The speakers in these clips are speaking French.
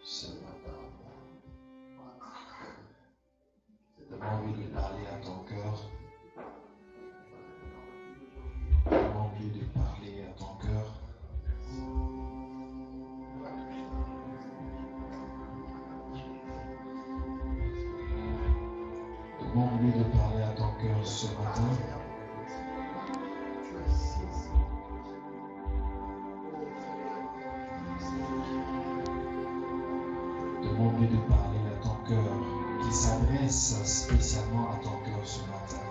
ce matin. Demande-lui de parler à ton cœur. Demande-lui de parler à ton cœur. Demande-lui de parler à ton cœur ce matin. Demande-lui de parler à ton cœur, qui s'adresse spécialement à ton cœur ce matin.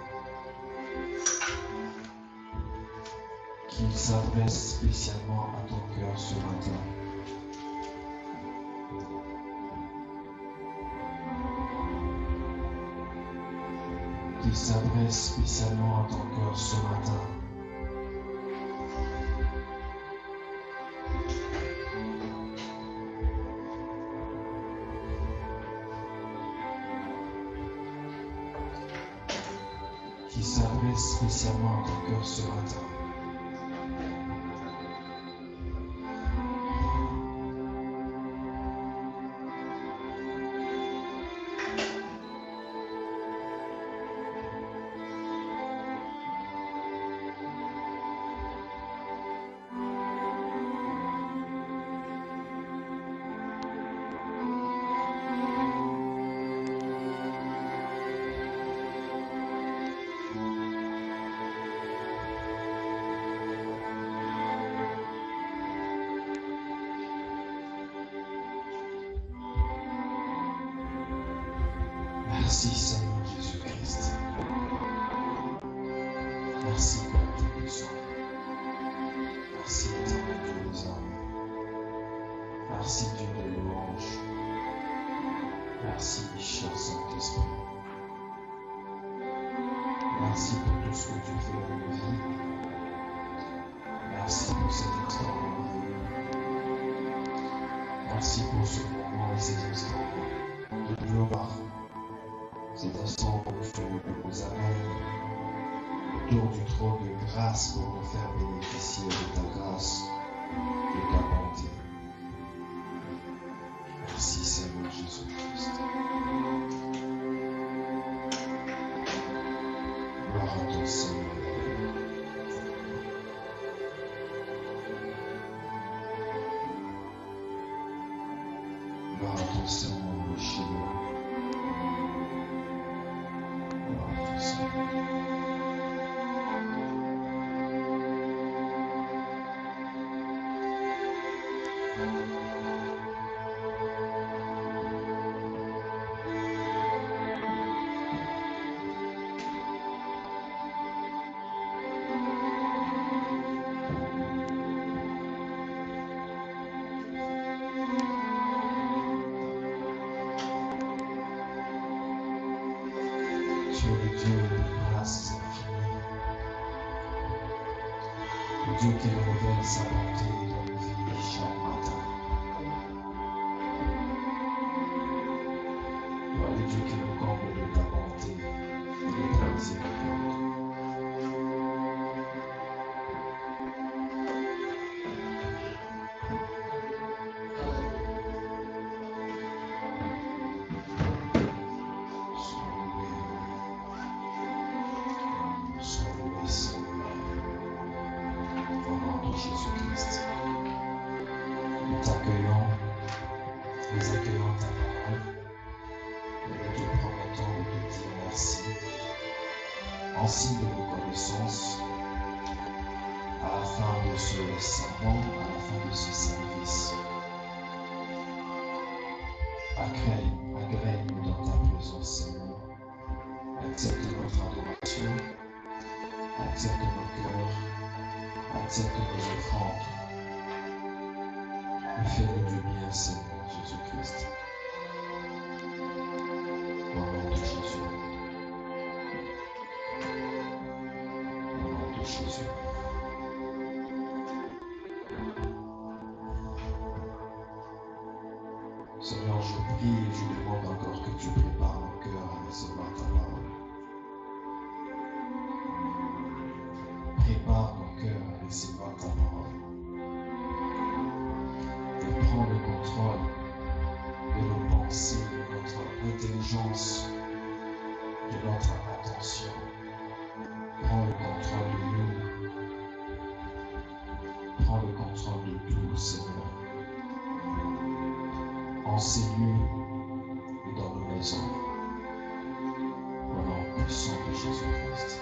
Qui s'adresse spécialement à ton cœur ce matin. Qui s'adresse spécialement à ton cœur ce matin. Qui s'adresse spécialement à ton cœur ce matin. Merci Seigneur Jésus-Christ. Merci Père Tout-Puissant. Merci Éternel Dieu des armes. Merci Dieu de louange. Merci cher Saint-Esprit. Merci pour tout ce que tu fais dans nos vies. Merci pour cet instant merveilleux. Merci pour ce moment et ces instants de gloire. Cet instant où tu nous amènes autour du trône de grâce pour nous faire bénéficier de ta grâce, de ta bonté. Merci Seigneur Jésus-Christ. Gloire à ton Seigneur. Gloire à ton Seigneur, le Seigneur. Tu es le Dieu de grâce infinie, le Dieu qui révèle sa bonté dans nos vies chaque matin. Toi, le Dieu qui nous comble de ta bonté et de ta miséricorde. Jésus-Christ. Nous t'accueillons, nous accueillons ta parole et nous te promettons de te dire merci en signe de reconnaissance à la fin de ce sermon, à la fin de ce service. Agrée-nous dans ta présence, Seigneur. Accepte notre adoration, accepte nos cœurs. Accepte nos offrandes et fais-nous du bien, Seigneur Jésus-Christ. Au nom de Jésus. Au nom de Jésus. Seigneur, je prie et je demande encore que tu prépares mon cœur à recevoir ta parole. Prépare mon cœur à recevoir ta parole. Et prends le contrôle contrôle de nos pensées, de notre intelligence, de notre attention. Prends le contrôle de nous. Prends le contrôle de tout, Seigneur. En ces lieux et dans nos maisons. Au nom puissant de Jésus-Christ.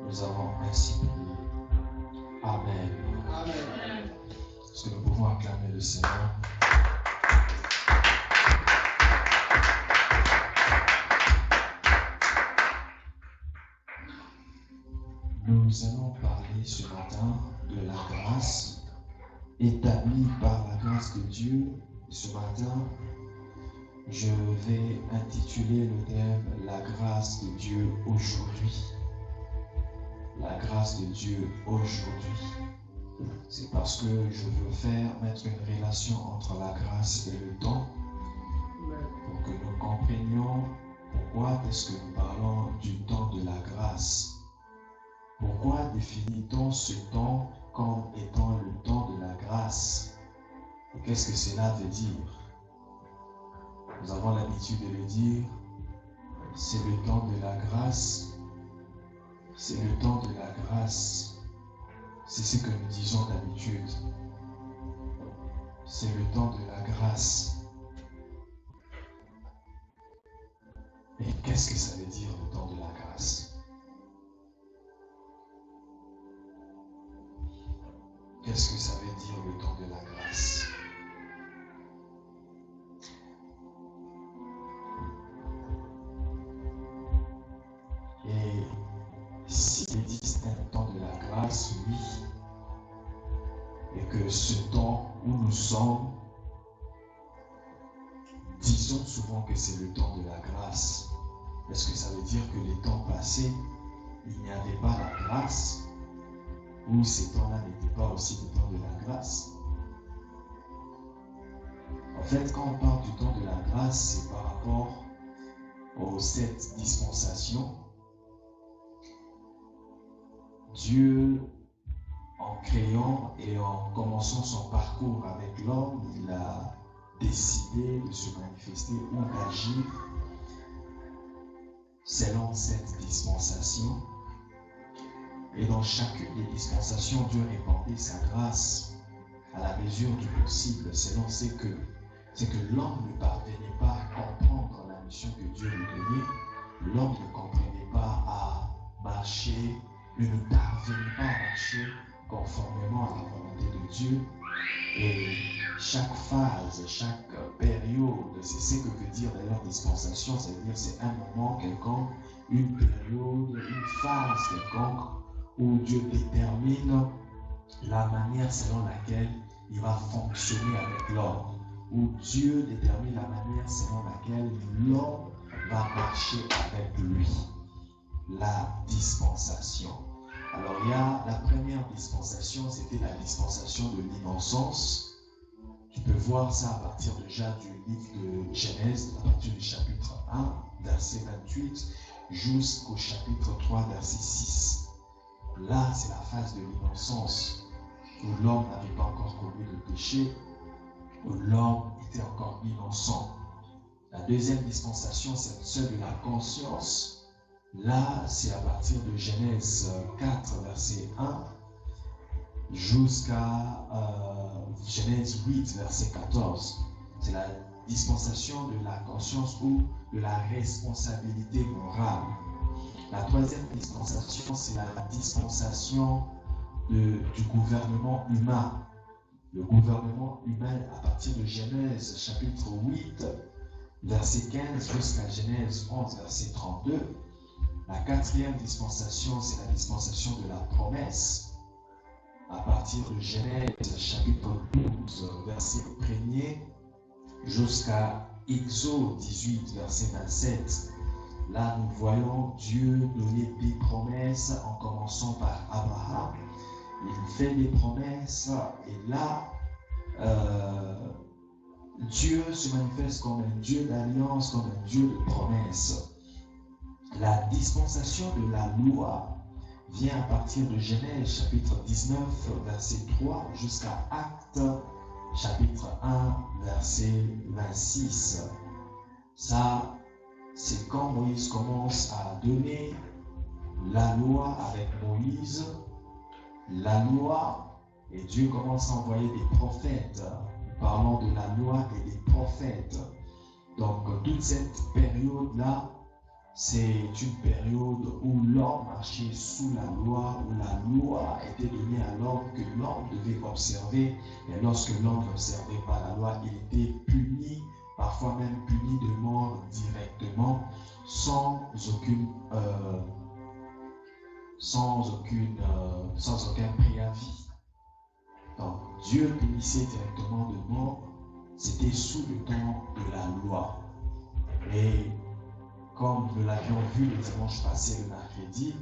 Nous avons ainsi prié. Amen. Amen. Est-ce que nous pouvons acclamer le Seigneur? Nous allons parler ce matin de la grâce établie par la grâce de Dieu. Ce matin, je vais intituler le thème « La grâce de Dieu aujourd'hui ». La grâce de Dieu aujourd'hui. C'est parce que je veux mettre une relation entre la grâce et le temps pour que nous comprenions pourquoi est-ce que nous parlons du temps de la grâce. Pourquoi définit-on ce temps comme étant le temps de la grâce? Et qu'est-ce que cela veut dire? Nous avons l'habitude de le dire, c'est le temps de la grâce. C'est le temps de la grâce. C'est ce que nous disons d'habitude. C'est le temps de la grâce. Et qu'est-ce que ça veut dire le temps de la grâce? Qu'est-ce que ça veut dire le temps de la grâce? Et s'il existe un temps de la grâce, oui, et que ce temps où nous sommes, disons souvent que c'est le temps de la grâce. Est-ce que ça veut dire que les temps passés, il n'y avait pas la grâce, ou ces temps-là n'étaient pas aussi le temps de la grâce? En fait, quand on parle du temps de la grâce, c'est par rapport aux 7 dispensations. Dieu, en créant et en commençant son parcours avec l'homme, il a décidé de se manifester ou d'agir selon cette dispensation. Et dans chacune des dispensations, Dieu répandait sa grâce à la mesure du possible, selon c'est que l'homme ne parvenait pas à comprendre la mission que Dieu lui donnait. L'homme ne comprenait pas à marcher, il ne parvenait pas à marcher conformément à la volonté de Dieu. Et chaque phase, chaque période, c'est ce que veut dire d'ailleurs dispensation, c'est-à-dire c'est un moment quelconque, une période, une phase quelconque où Dieu détermine la manière selon laquelle il va fonctionner avec l'homme, où Dieu détermine la manière selon laquelle l'homme va marcher avec lui. La dispensation. Alors il y a la première dispensation, c'était la dispensation de l'innocence. Tu peux voir ça à partir déjà du livre de Genèse, à partir du chapitre 1, verset 28, jusqu'au chapitre 3, verset 6. Là, c'est la phase de l'innocence, où l'homme n'avait pas encore commis le péché, où l'homme était encore innocent. La deuxième dispensation, c'est celle de la conscience. Là, c'est à partir de Genèse 4, verset 1, jusqu'à Genèse 8, verset 14. C'est la dispensation de la conscience ou de la responsabilité morale. La troisième dispensation, c'est la dispensation du gouvernement humain. Le gouvernement humain à partir de Genèse chapitre 8, verset 15 jusqu'à Genèse 11, verset 32. La quatrième dispensation, c'est la dispensation de la promesse. À partir de Genèse chapitre 12, verset 1er, jusqu'à Exode 18, verset 27. Là, nous voyons Dieu donner des promesses en commençant par Abraham. Il fait des promesses et là, Dieu se manifeste comme un Dieu d'alliance, comme un Dieu de promesses. La dispensation de la loi vient à partir de Genèse chapitre 19, verset 3 jusqu'à Actes chapitre 1, verset 26. Ça, c'est quand Moïse commence à donner la loi avec Moïse, la loi, et Dieu commence à envoyer des prophètes, parlant de la loi et des prophètes. Donc, toute cette période-là, c'est une période où l'homme marchait sous la loi, où la loi était donnée à l'homme, que l'homme devait observer. Et lorsque l'homme n'observait pas la loi, il était puni, parfois même puni de mort directement, sans aucun préavis. Donc, Dieu punissait directement de mort. C'était sous le temps de la loi. Et comme nous l'avions vu le dimanche passé, le mercredi,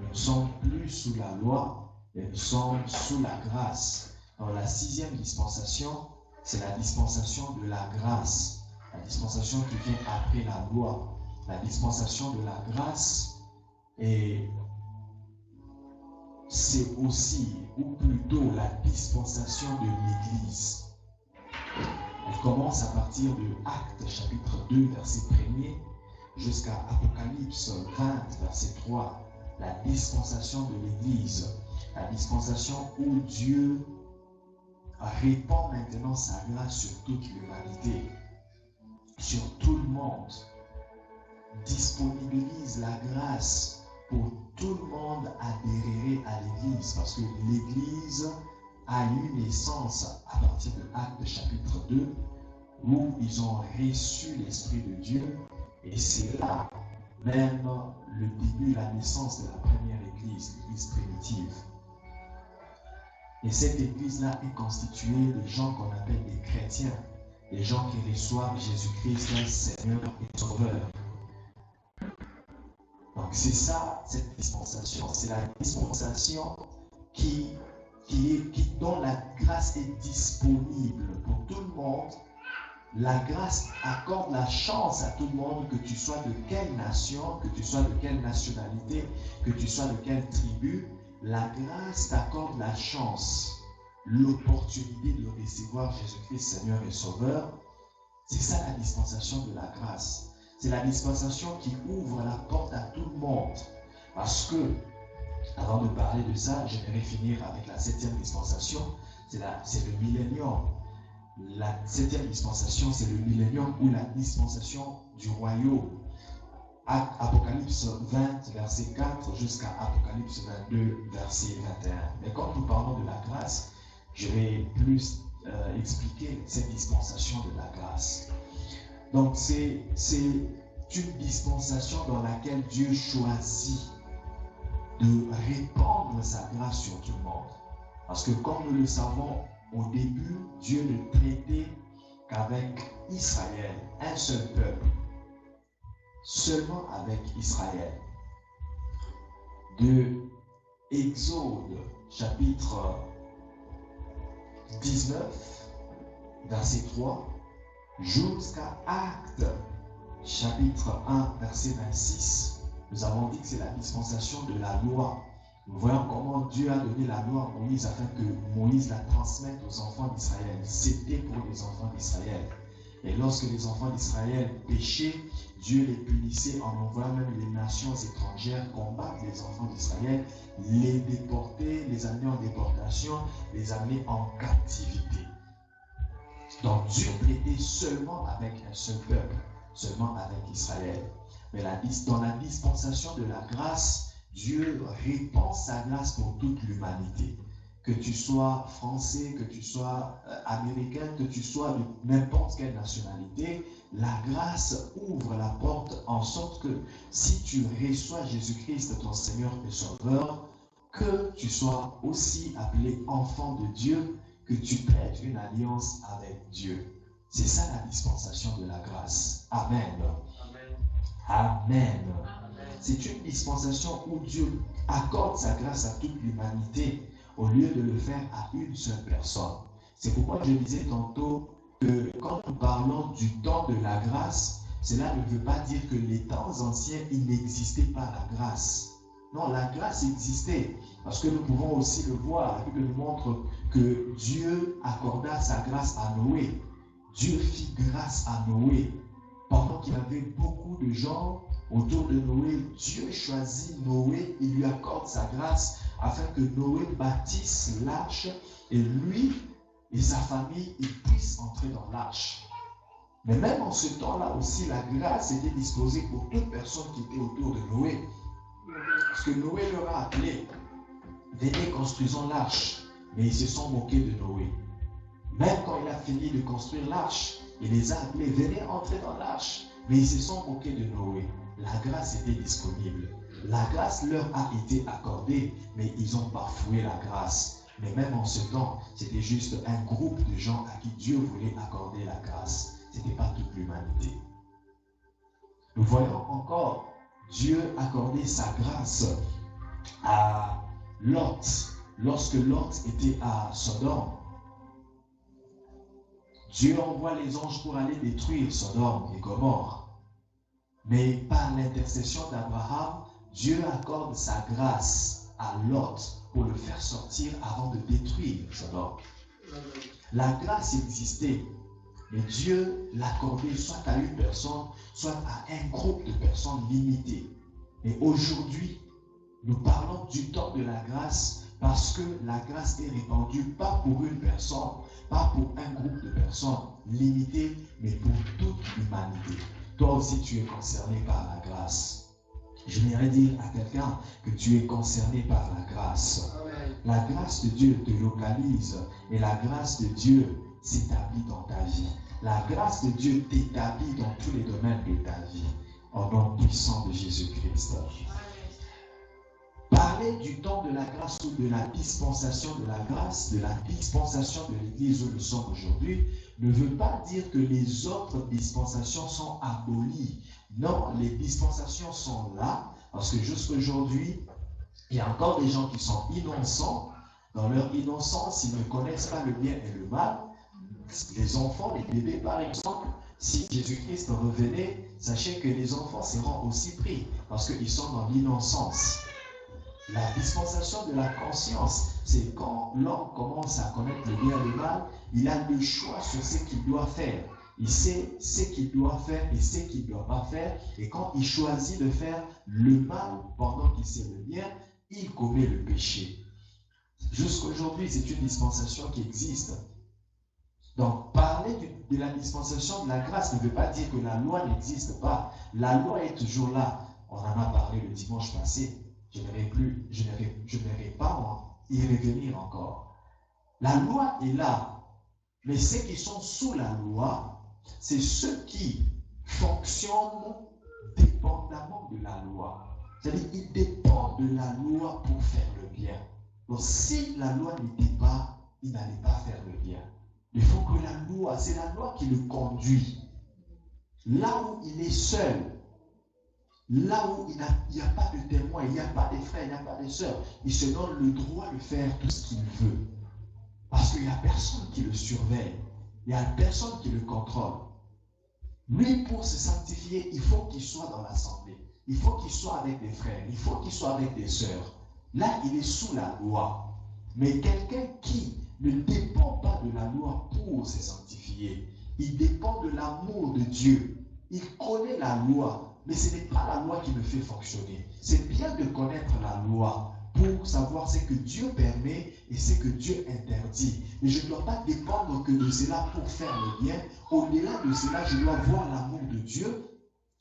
nous ne sommes plus sous la loi, mais nous sommes sous la grâce. Dans la 6e dispensation, c'est la dispensation de la grâce. La dispensation qui vient après la loi. La dispensation de la grâce, et c'est aussi, ou plutôt, la dispensation de l'Église. Elle commence à partir de Actes chapitre 2, verset 1er, jusqu'à Apocalypse 20, verset 3, la dispensation de l'Église, la dispensation où Dieu répand maintenant sa grâce sur toute l'humanité, sur tout le monde, disponibilise la grâce pour tout le monde adhérer à l'Église, parce que l'Église a eu naissance à partir de Actes chapitre 2, où ils ont reçu l'Esprit de Dieu. Et c'est là même le début, la naissance de la première église, l'église primitive. Et cette église-là est constituée de gens qu'on appelle des chrétiens, des gens qui reçoivent Jésus-Christ, Seigneur et Sauveur. Donc c'est ça, cette dispensation. C'est la dispensation dont la grâce est disponible pour tout le monde. La grâce accorde la chance à tout le monde, que tu sois de quelle nation, que tu sois de quelle nationalité, que tu sois de quelle tribu. La grâce t'accorde la chance, l'opportunité de recevoir Jésus-Christ Seigneur et Sauveur. C'est ça la dispensation de la grâce. C'est la dispensation qui ouvre la porte à tout le monde. Parce que, avant de parler de ça, j'aimerais finir avec la 7e dispensation. C'est le millénium. La 7e dispensation, c'est le millénium ou la dispensation du royaume. Apocalypse 20, verset 4 jusqu'à Apocalypse 22, verset 21. Mais quand nous parlons de la grâce, je vais plus expliquer cette dispensation de la grâce. Donc, c'est une dispensation dans laquelle Dieu choisit de répandre sa grâce sur tout le monde. Parce que comme nous le savons, au début, Dieu ne traitait qu'avec Israël, un seul peuple, seulement avec Israël. De Exode, chapitre 19, verset 3, jusqu'à Actes, chapitre 1, verset 26, nous avons dit que c'est la dispensation de la loi. Nous voyons comment Dieu a donné la loi à Moïse afin que Moïse la transmette aux enfants d'Israël. C'était pour les enfants d'Israël. Et lorsque les enfants d'Israël péchaient, Dieu les punissait en envoyant même les nations étrangères combattre les enfants d'Israël, les déporter, les amener en déportation, les amener en captivité. Donc Dieu traitait seulement avec un seul peuple, seulement avec Israël. Mais dans la dispensation de la grâce, Dieu répand sa grâce pour toute l'humanité. Que tu sois français, que tu sois américain, que tu sois de n'importe quelle nationalité, la grâce ouvre la porte en sorte que si tu reçois Jésus-Christ, ton Seigneur et Sauveur, que tu sois aussi appelé enfant de Dieu, que tu prêtes une alliance avec Dieu. C'est ça la dispensation de la grâce. Amen. Amen. C'est une dispensation où Dieu accorde sa grâce à toute l'humanité au lieu de le faire à une seule personne. C'est pourquoi je disais tantôt que quand nous parlons du temps de la grâce, cela ne veut pas dire que les temps anciens, il n'existait pas la grâce. Non, la grâce existait. Parce que nous pouvons aussi le voir. La Bible nous montre que Dieu accorda sa grâce à Noé. Dieu fit grâce à Noé. Pendant qu'il y avait beaucoup de gens autour de Noé, Dieu choisit Noé et lui accorde sa grâce afin que Noé bâtisse l'arche et lui et sa famille ils puissent entrer dans l'arche. Mais même en ce temps-là aussi, la grâce était disposée pour toute personne qui était autour de Noé. Parce que Noé leur a appelé, venez construisons l'arche. Mais ils se sont moqués de Noé. Même quand il a fini de construire l'arche, il les a appelés, venez entrer dans l'arche. Mais ils se sont moqués de Noé. La grâce était disponible. La grâce leur a été accordée, mais ils ont bafoué la grâce. Mais même en ce temps, c'était juste un groupe de gens à qui Dieu voulait accorder la grâce. Ce n'était pas toute l'humanité. Nous voyons encore Dieu accorder sa grâce à Lot. Lorsque Lot était à Sodome, Dieu envoie les anges pour aller détruire Sodome et Gomorrhe. Mais par l'intercession d'Abraham, Dieu accorde sa grâce à Lot pour le faire sortir avant de détruire Sodome. La grâce existait, mais Dieu l'accordait soit à une personne, soit à un groupe de personnes limitées. Et aujourd'hui, nous parlons du temps de la grâce parce que la grâce est répandue pas pour une personne, pas pour un groupe de personnes limitées, mais pour toute l'humanité. Toi aussi, tu es concerné par la grâce. J'aimerais dire à quelqu'un que tu es concerné par la grâce. La grâce de Dieu te localise et la grâce de Dieu s'établit dans ta vie. La grâce de Dieu t'établit dans tous les domaines de ta vie. Au nom puissant de Jésus-Christ. Parler du temps de la grâce ou de la dispensation de la grâce, de la dispensation de l'Église où nous sommes aujourd'hui, ne veut pas dire que les autres dispensations sont abolies. Non, les dispensations sont là parce que jusqu'à aujourd'hui, il y a encore des gens qui sont innocents. Dans leur innocence, ils ne connaissent pas le bien et le mal. Les enfants, les bébés par exemple, si Jésus-Christ revenait, sachez que les enfants seront aussi pris parce qu'ils sont dans l'innocence. La dispensation de la conscience, c'est quand l'homme commence à connaître le bien et le mal, il a le choix sur ce qu'il doit faire. Il sait ce qu'il doit faire et ce qu'il ne doit pas faire. Et quand il choisit de faire le mal pendant qu'il sait le bien, il commet le péché. Jusqu'aujourd'hui, c'est une dispensation qui existe. Donc, parler de la dispensation de la grâce ne veut pas dire que la loi n'existe pas. La loi est toujours là. On en a parlé le dimanche passé. Je n'aurai pas y revenir encore. La loi est là. Mais ceux qui sont sous la loi, c'est ceux qui fonctionnent dépendamment de la loi. C'est-à-dire qu'ils dépendent de la loi pour faire le bien. Donc si la loi n'était pas, ils n'allaient pas faire le bien. Il faut que la loi, c'est la loi qui le conduit. Là où il est seul, là où il n'y a pas de témoin, il n'y a pas de frères, il n'y a pas de sœurs, il se donne le droit de faire tout ce qu'il veut. Parce qu'il n'y a personne qui le surveille, il n'y a personne qui le contrôle. Lui, pour se sanctifier, il faut qu'il soit dans l'assemblée, il faut qu'il soit avec des frères, il faut qu'il soit avec des sœurs. Là, il est sous la loi. Mais quelqu'un qui ne dépend pas de la loi pour se sanctifier, il dépend de l'amour de Dieu. Il connaît la loi, mais ce n'est pas la loi qui le fait fonctionner. C'est bien de connaître la loi pour savoir ce que Dieu permet et ce que Dieu interdit. Mais je ne dois pas dépendre que de cela pour faire le bien. Au-delà de cela, je dois voir l'amour de Dieu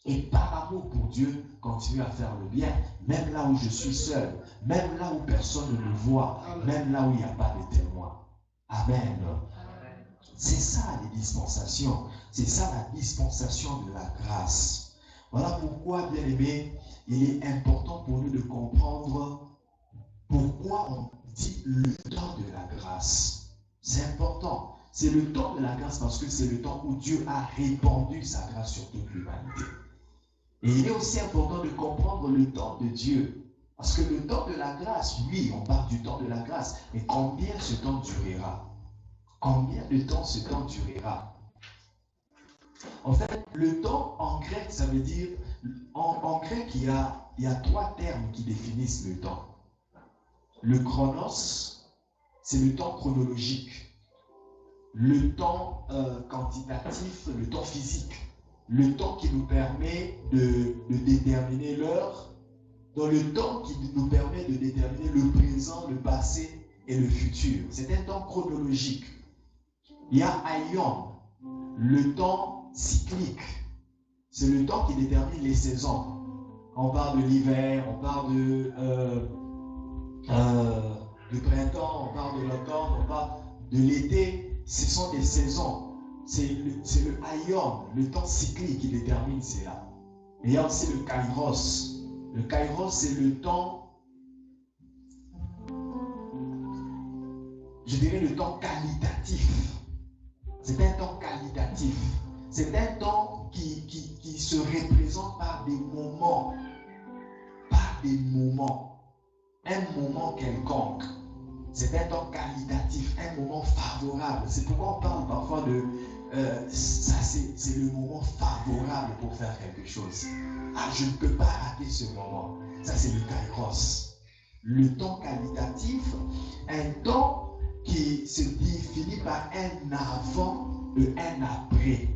et par amour pour Dieu, continuer à faire le bien, même là où je suis seul, même là où personne ne me voit, même là où il n'y a pas de témoin. Amen. C'est ça les dispensations. C'est ça la dispensation de la grâce. Voilà pourquoi, bien aimé, il est important pour nous de comprendre pourquoi on dit le temps de la grâce. C'est important. C'est le temps de la grâce parce que c'est le temps où Dieu a répandu sa grâce sur toute l'humanité. Et il est aussi important de comprendre le temps de Dieu. Parce que le temps de la grâce, oui, on parle du temps de la grâce, mais combien ce temps durera? Combien de temps ce temps durera? En fait, le temps en grec, ça veut dire, en grec, il y a trois termes qui définissent le temps. Le chronos, c'est le temps chronologique. Le temps quantitatif, le temps physique. Le temps qui nous permet de déterminer l'heure, dans le temps qui nous permet de déterminer le présent, le passé et le futur. C'est un temps chronologique. Il y a aion, le temps cyclique. C'est le temps qui détermine les saisons. On parle de l'hiver, on parle du printemps, on parle de l'automne, on parle de l'été. Ce sont des saisons. C'est le aion, le temps cyclique qui détermine cela. Et il y a aussi le kairos. Le kairos, c'est le temps, je dirais le temps qualitatif. C'est un temps qualitatif. C'est un temps qui se représente par des moments. Par des moments. Un moment quelconque. C'est un temps qualitatif, un moment favorable. C'est pourquoi on parle parfois de ça, c'est le moment favorable pour faire quelque chose. Ah, je ne peux pas rater ce moment. Ça, c'est le kairos. Le temps qualitatif, un temps qui se définit par un avant et un après.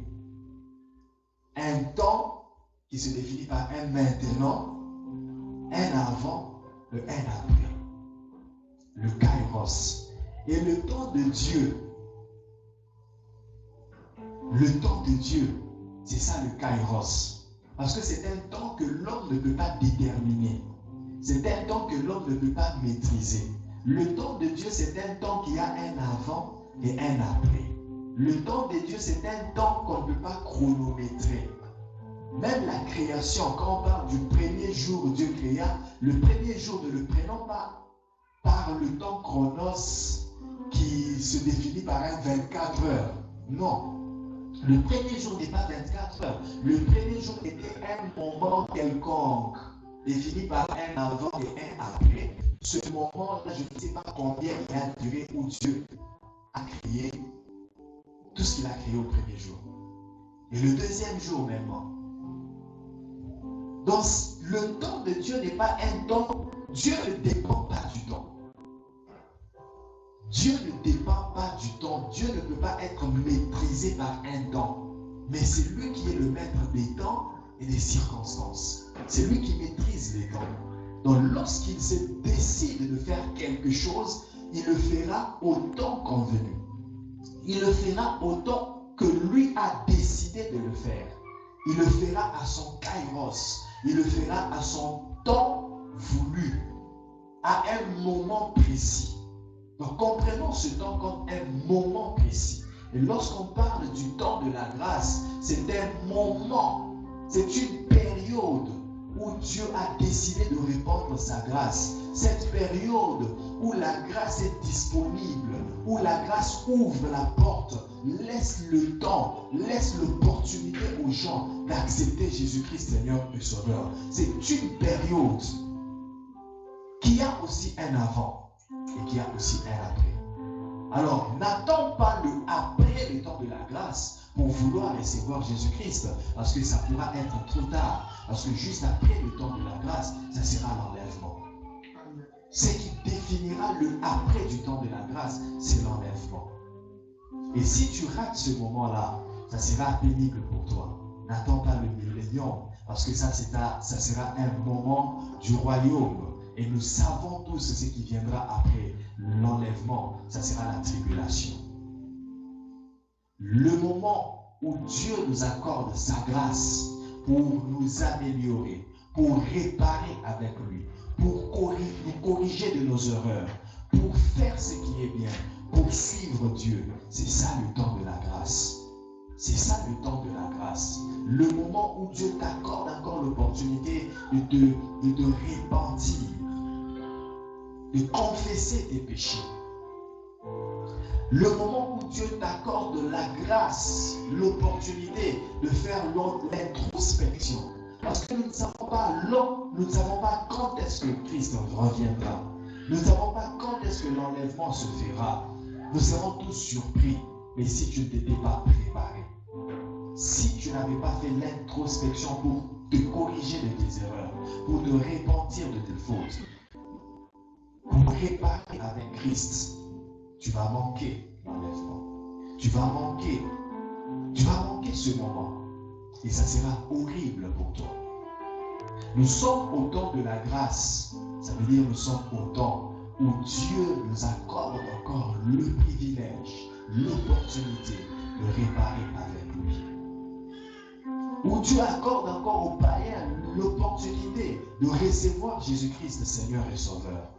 Un temps qui se définit par un maintenant, un avant et un après. Le kairos. Et le temps de Dieu, c'est ça le kairos. Parce que c'est un temps que l'homme ne peut pas déterminer. C'est un temps que l'homme ne peut pas maîtriser. Le temps de Dieu, c'est un temps qui a un avant et un après. Le temps de Dieu, c'est un temps qu'on ne peut pas chronométrer. Même la création, quand on parle du premier jour où Dieu créa, le premier jour, ne le prenons pas par le temps chronos qui se définit par un 24 heures. Non. Le premier jour n'est pas 24 heures. Le premier jour était un moment quelconque, défini par un avant et un après. Ce moment-là, je ne sais pas combien il a duré où Dieu a créé tout ce qu'il a créé au premier jour. Et le deuxième jour même. Donc, le temps de Dieu n'est pas un temps. Dieu ne dépend pas du temps. Dieu ne dépend pas du temps. Dieu ne peut pas être maîtrisé par un temps. Mais c'est lui qui est le maître des temps et des circonstances. C'est lui qui maîtrise les temps. Donc lorsqu'il se décide de faire quelque chose, il le fera au temps convenu. Il le fera au temps que lui a décidé de le faire. Il le fera à son kairos. Il le fera à son temps voulu. À un moment précis. Donc comprenons ce temps comme un moment précis. Et lorsqu'on parle du temps de la grâce, c'est un moment, c'est une période où Dieu a décidé de répandre sa grâce. Cette période où la grâce est disponible, où la grâce ouvre la porte, laisse le temps, laisse l'opportunité aux gens d'accepter Jésus-Christ Seigneur et Sauveur. C'est une période qui a aussi un avant et qui a aussi un après. Alors, n'attends pas le après le temps de la grâce pour vouloir recevoir Jésus-Christ, parce que ça pourra être trop tard. Parce que juste après le temps de la grâce, ça sera l'enlèvement. Ce qui définira le après du temps de la grâce, c'est l'enlèvement. Et si tu rates ce moment-là, ça sera pénible pour toi. N'attends pas le millénium, parce que ça sera un moment du royaume. Et nous savons tous ce qui viendra après l'enlèvement, ça sera la tribulation. Le moment où Dieu nous accorde sa grâce pour nous améliorer, pour réparer avec lui, pour nous corriger de nos erreurs, pour faire ce qui est bien, pour suivre Dieu, c'est ça le temps de la grâce. C'est ça le temps de la grâce. Le moment où Dieu t'accorde encore l'opportunité de te repentir, de confesser tes péchés. Le moment où Dieu t'accorde la grâce, l'opportunité de faire l'introspection, Parce que nous ne savons pas nous ne savons pas quand est-ce que Christ reviendra. Nous ne savons pas quand est-ce que l'enlèvement se fera. Nous serons tous surpris. Mais si tu ne t'étais pas préparé, si tu n'avais pas fait l'introspection pour te corriger de tes erreurs, pour te repentir de tes fautes, pour réparer avec Christ, tu vas manquer l'enlèvement. Tu vas manquer ce moment. Et ça sera horrible pour toi. Nous sommes au temps de la grâce. Ça veut dire nous sommes au temps où Dieu nous accorde encore le privilège, l'opportunité de réparer avec lui. Où Dieu accorde encore aux païens l'opportunité de recevoir Jésus-Christ, le Seigneur et Sauveur.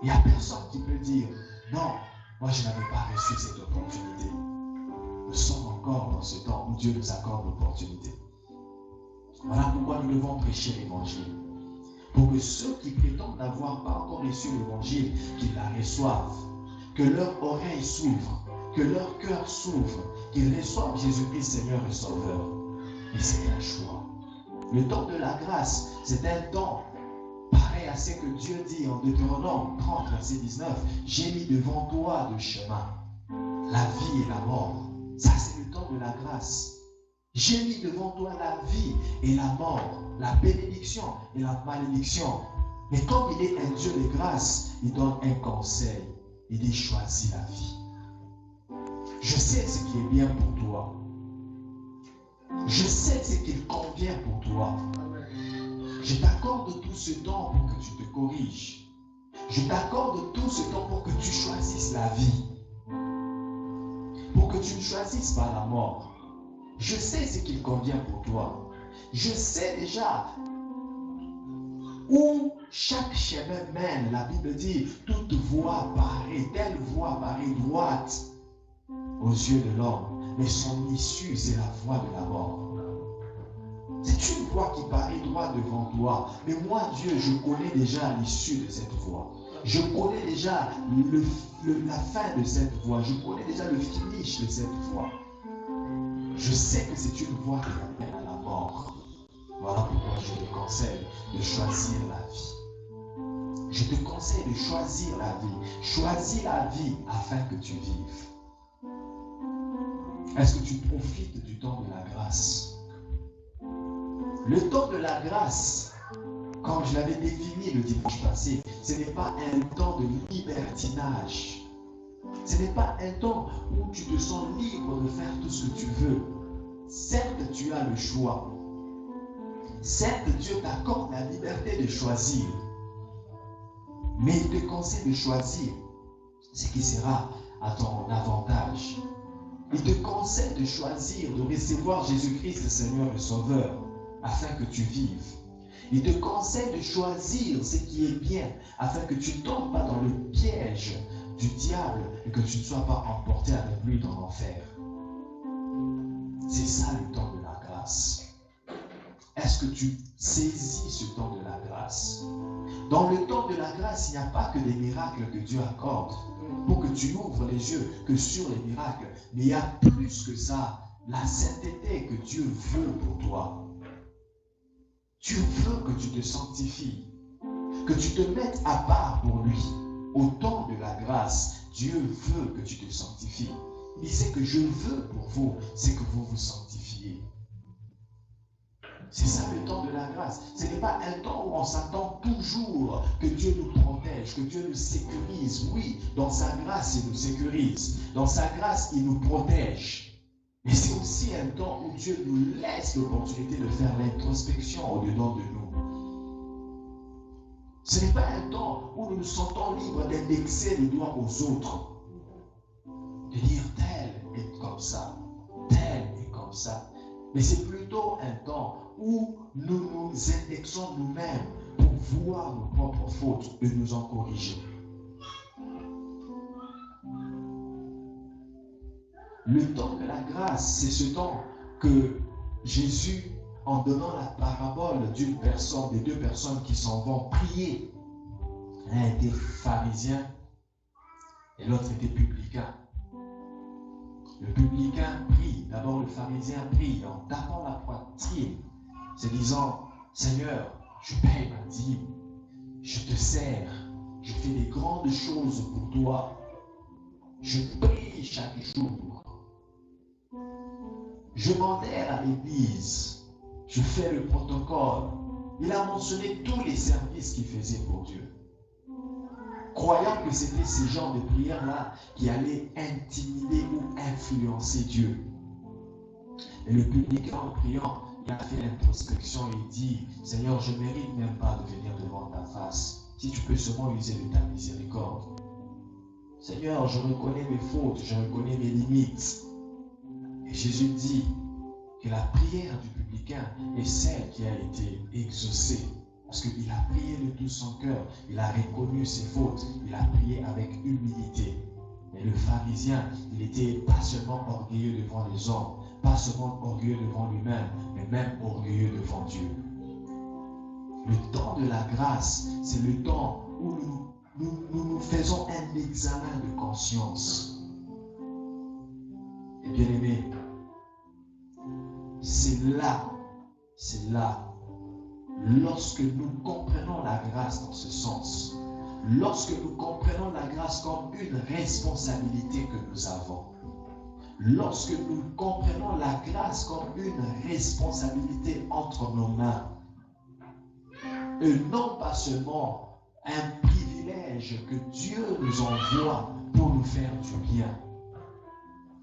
Il n'y a personne qui peut dire, non, moi je n'avais pas reçu cette opportunité. Nous sommes encore dans ce temps où Dieu nous accorde l'opportunité. Voilà pourquoi nous devons prêcher l'évangile. Pour que ceux qui prétendent n'avoir pas encore reçu l'évangile, qu'ils la reçoivent. Que leur oreille s'ouvre, que leur cœur s'ouvre, qu'ils reçoivent Jésus-Christ Seigneur et Sauveur. Et c'est un choix. Le temps de la grâce, c'est un temps pareil à ce que Dieu dit en Deutéronome 30, verset 19. J'ai mis devant toi deux chemins, la vie et la mort. Ça, c'est le temps de la grâce. J'ai mis devant toi la vie et la mort, la bénédiction et la malédiction. Mais comme il est un Dieu de grâce, il donne un conseil. Il dit, choisis la vie. Je sais ce qui est bien pour toi. Je sais ce qui convient pour toi. Je t'accorde tout ce temps pour que tu te corriges. Je t'accorde tout ce temps pour que tu choisisses la vie. Pour que tu ne choisisses pas la mort. Je sais ce qui convient pour toi. Je sais déjà où chaque chemin mène. La Bible dit, toute voie paraît, telle voie paraît droite aux yeux de l'homme. Mais son issue, c'est la voie de la mort. C'est une voie qui paraît droite devant toi. Mais moi, Dieu, je connais déjà l'issue de cette voie. Je connais déjà la fin de cette voie. Je connais déjà le finish de cette voie. Je sais que c'est une voie qui amène à la mort. Voilà pourquoi je te conseille de choisir la vie. Je te conseille de choisir la vie. Choisis la vie afin que tu vives. Est-ce que tu profites du temps de la grâce? Le temps de la grâce, comme je l'avais défini le dimanche passé, ce n'est pas un temps de libertinage. Ce n'est pas un temps où tu te sens libre de faire tout ce que tu veux. Certes, tu as le choix. Certes, Dieu t'accorde la liberté de choisir. Mais il te conseille de choisir ce qui sera à ton avantage. Il te conseille de choisir, de recevoir Jésus-Christ, le Seigneur et Sauveur, afin que tu vives. Il te conseille de choisir ce qui est bien, afin que tu ne tombes pas dans le piège du diable et que tu ne sois pas emporté avec lui dans l'enfer. C'est ça le temps de la grâce. Est-ce que tu saisis ce temps de la grâce? Dans le temps de la grâce, il n'y a pas que des miracles que Dieu accorde pour que tu ouvres les yeux que sur les miracles. Mais il y a plus que ça, la sainteté que Dieu veut pour toi. Dieu veut que tu te sanctifies, que tu te mettes à part pour lui. Au temps de la grâce, Dieu veut que tu te sanctifies. Il dit, ce que je veux pour vous, c'est que vous vous sanctifiez. C'est ça le temps de la grâce. Ce n'est pas un temps où on s'attend toujours que Dieu nous protège, que Dieu nous sécurise. Oui, dans sa grâce, il nous sécurise. Dans sa grâce, il nous protège. Mais c'est aussi un temps où Dieu nous laisse l'opportunité de faire l'introspection au-dedans de nous. Ce n'est pas un temps où nous nous sentons libres d'indexer le doigt aux autres. De dire tel est comme ça, tel est comme ça. Mais c'est plutôt un temps où nous nous indexons nous-mêmes pour voir nos propres fautes et nous en corriger. Le temps de la grâce, c'est ce temps que Jésus, en donnant la parabole d'une personne, des deux personnes qui s'en vont prier, l'un était pharisien et l'autre était publicain. Le publicain prie, d'abord le pharisien prie en tapant la poitrine C'est disant, Seigneur, je paye ma dîme, je te sers, je fais des grandes choses pour toi, je prie chaque jour, je m'enterre à l'église, je fais le protocole. Il a mentionné tous les services qu'il faisait pour Dieu, croyant que c'était ce genre de prière-là qui allait intimider ou influencer Dieu. Et le publicain, en priant, il a fait l'introspection et il dit, Seigneur, je ne mérite même pas de venir devant ta face. Si tu peux seulement user de ta miséricorde. Seigneur, je reconnais mes fautes, je reconnais mes limites. Et Jésus dit que la prière du publicain est celle qui a été exaucée. Parce qu'il a prié de tout son cœur, il a reconnu ses fautes, il a prié avec humilité. Et le pharisien, il n'était pas seulement orgueilleux devant les hommes, pas seulement orgueilleux devant lui-même, mais même orgueilleux devant Dieu. Le temps de la grâce, c'est le temps où nous faisons un examen de conscience. Et bien aimé, c'est là, lorsque nous comprenons la grâce dans ce sens, lorsque nous comprenons la grâce comme une responsabilité que nous avons, lorsque nous comprenons la grâce comme une responsabilité entre nos mains, et non pas seulement un privilège que Dieu nous envoie pour nous faire du bien.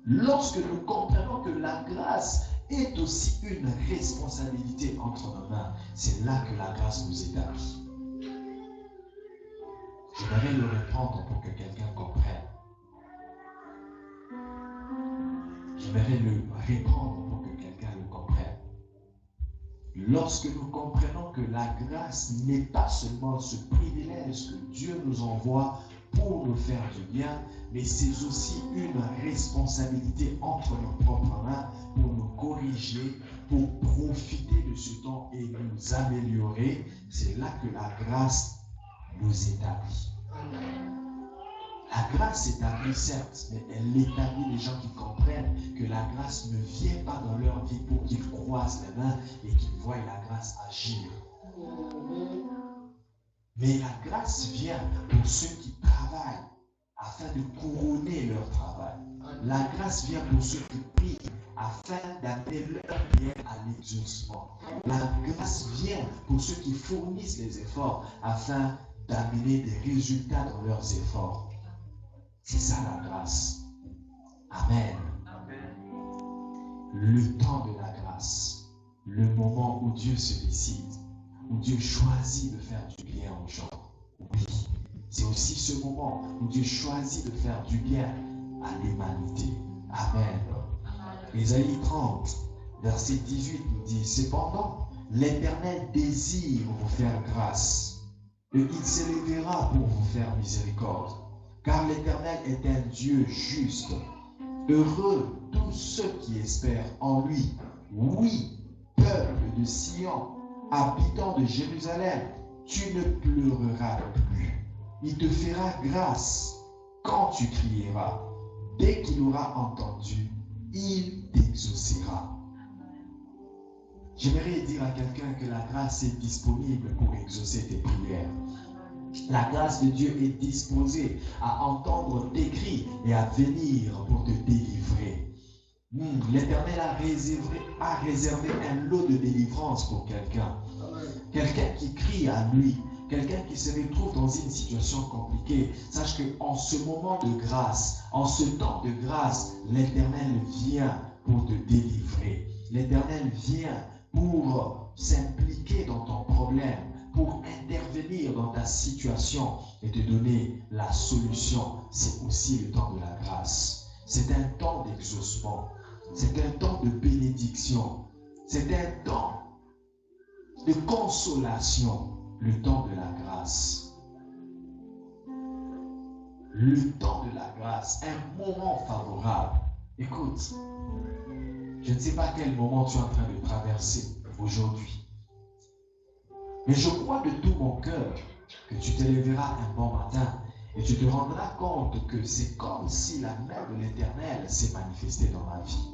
Lorsque nous comprenons que la grâce est aussi une responsabilité entre nos mains, c'est là que la grâce nous établit. J'aimerais le reprendre pour que quelqu'un comprenne. J'aimerais le reprendre pour que quelqu'un le comprenne. Lorsque nous comprenons que la grâce n'est pas seulement ce privilège que Dieu nous envoie pour nous faire du bien, mais c'est aussi une responsabilité entre nos propres mains pour nous corriger, pour profiter de ce temps et nous améliorer. C'est là que la grâce nous établit. La grâce s'établit certes, mais elle établit les gens qui comprennent que la grâce ne vient pas dans leur vie pour qu'ils croisent les mains et qu'ils voient la grâce agir. Mais la grâce vient pour ceux qui travaillent afin de couronner leur travail. La grâce vient pour ceux qui prient afin d'amener leur prière à l'exaucement. La grâce vient pour ceux qui fournissent les efforts afin d'amener des résultats dans leurs efforts. C'est ça la grâce. Amen. Le temps de la grâce, le moment où Dieu se décide, où Dieu choisit de faire du bien aux gens. Oui, c'est aussi ce moment où Dieu choisit de faire du bien à l'humanité. Amen. Ésaïe 30, verset 18 nous dit, cependant, l'Éternel désire vous faire grâce, et il s'élèvera pour vous faire miséricorde. Car l'Éternel est un Dieu juste. Heureux tous ceux qui espèrent en lui. Oui, peuple de Sion, habitant de Jérusalem, tu ne pleureras plus. Il te fera grâce quand tu crieras. Dès qu'il aura entendu, il t'exaucera. J'aimerais dire à quelqu'un que la grâce est disponible pour exaucer tes prières. La grâce de Dieu est disposée à entendre tes cris et à venir pour te délivrer. L'Éternel a réservé un lot de délivrance pour quelqu'un. Quelqu'un qui crie à lui, quelqu'un qui se retrouve dans une situation compliquée. Sache qu'en ce moment de grâce, en ce temps de grâce, l'Éternel vient pour te délivrer. L'Éternel vient pour s'impliquer dans ton problème, pour intervenir dans ta situation et te donner la solution. C'est aussi le temps de la grâce. C'est un temps d'exaucement. C'est un temps de bénédiction. C'est un temps de consolation. Le temps de la grâce. Le temps de la grâce. Un moment favorable. Écoute, je ne sais pas quel moment tu es en train de traverser aujourd'hui. Mais je crois de tout mon cœur que tu te lèveras un bon matin et tu te rendras compte que c'est comme si la main de l'Éternel s'est manifestée dans ma vie.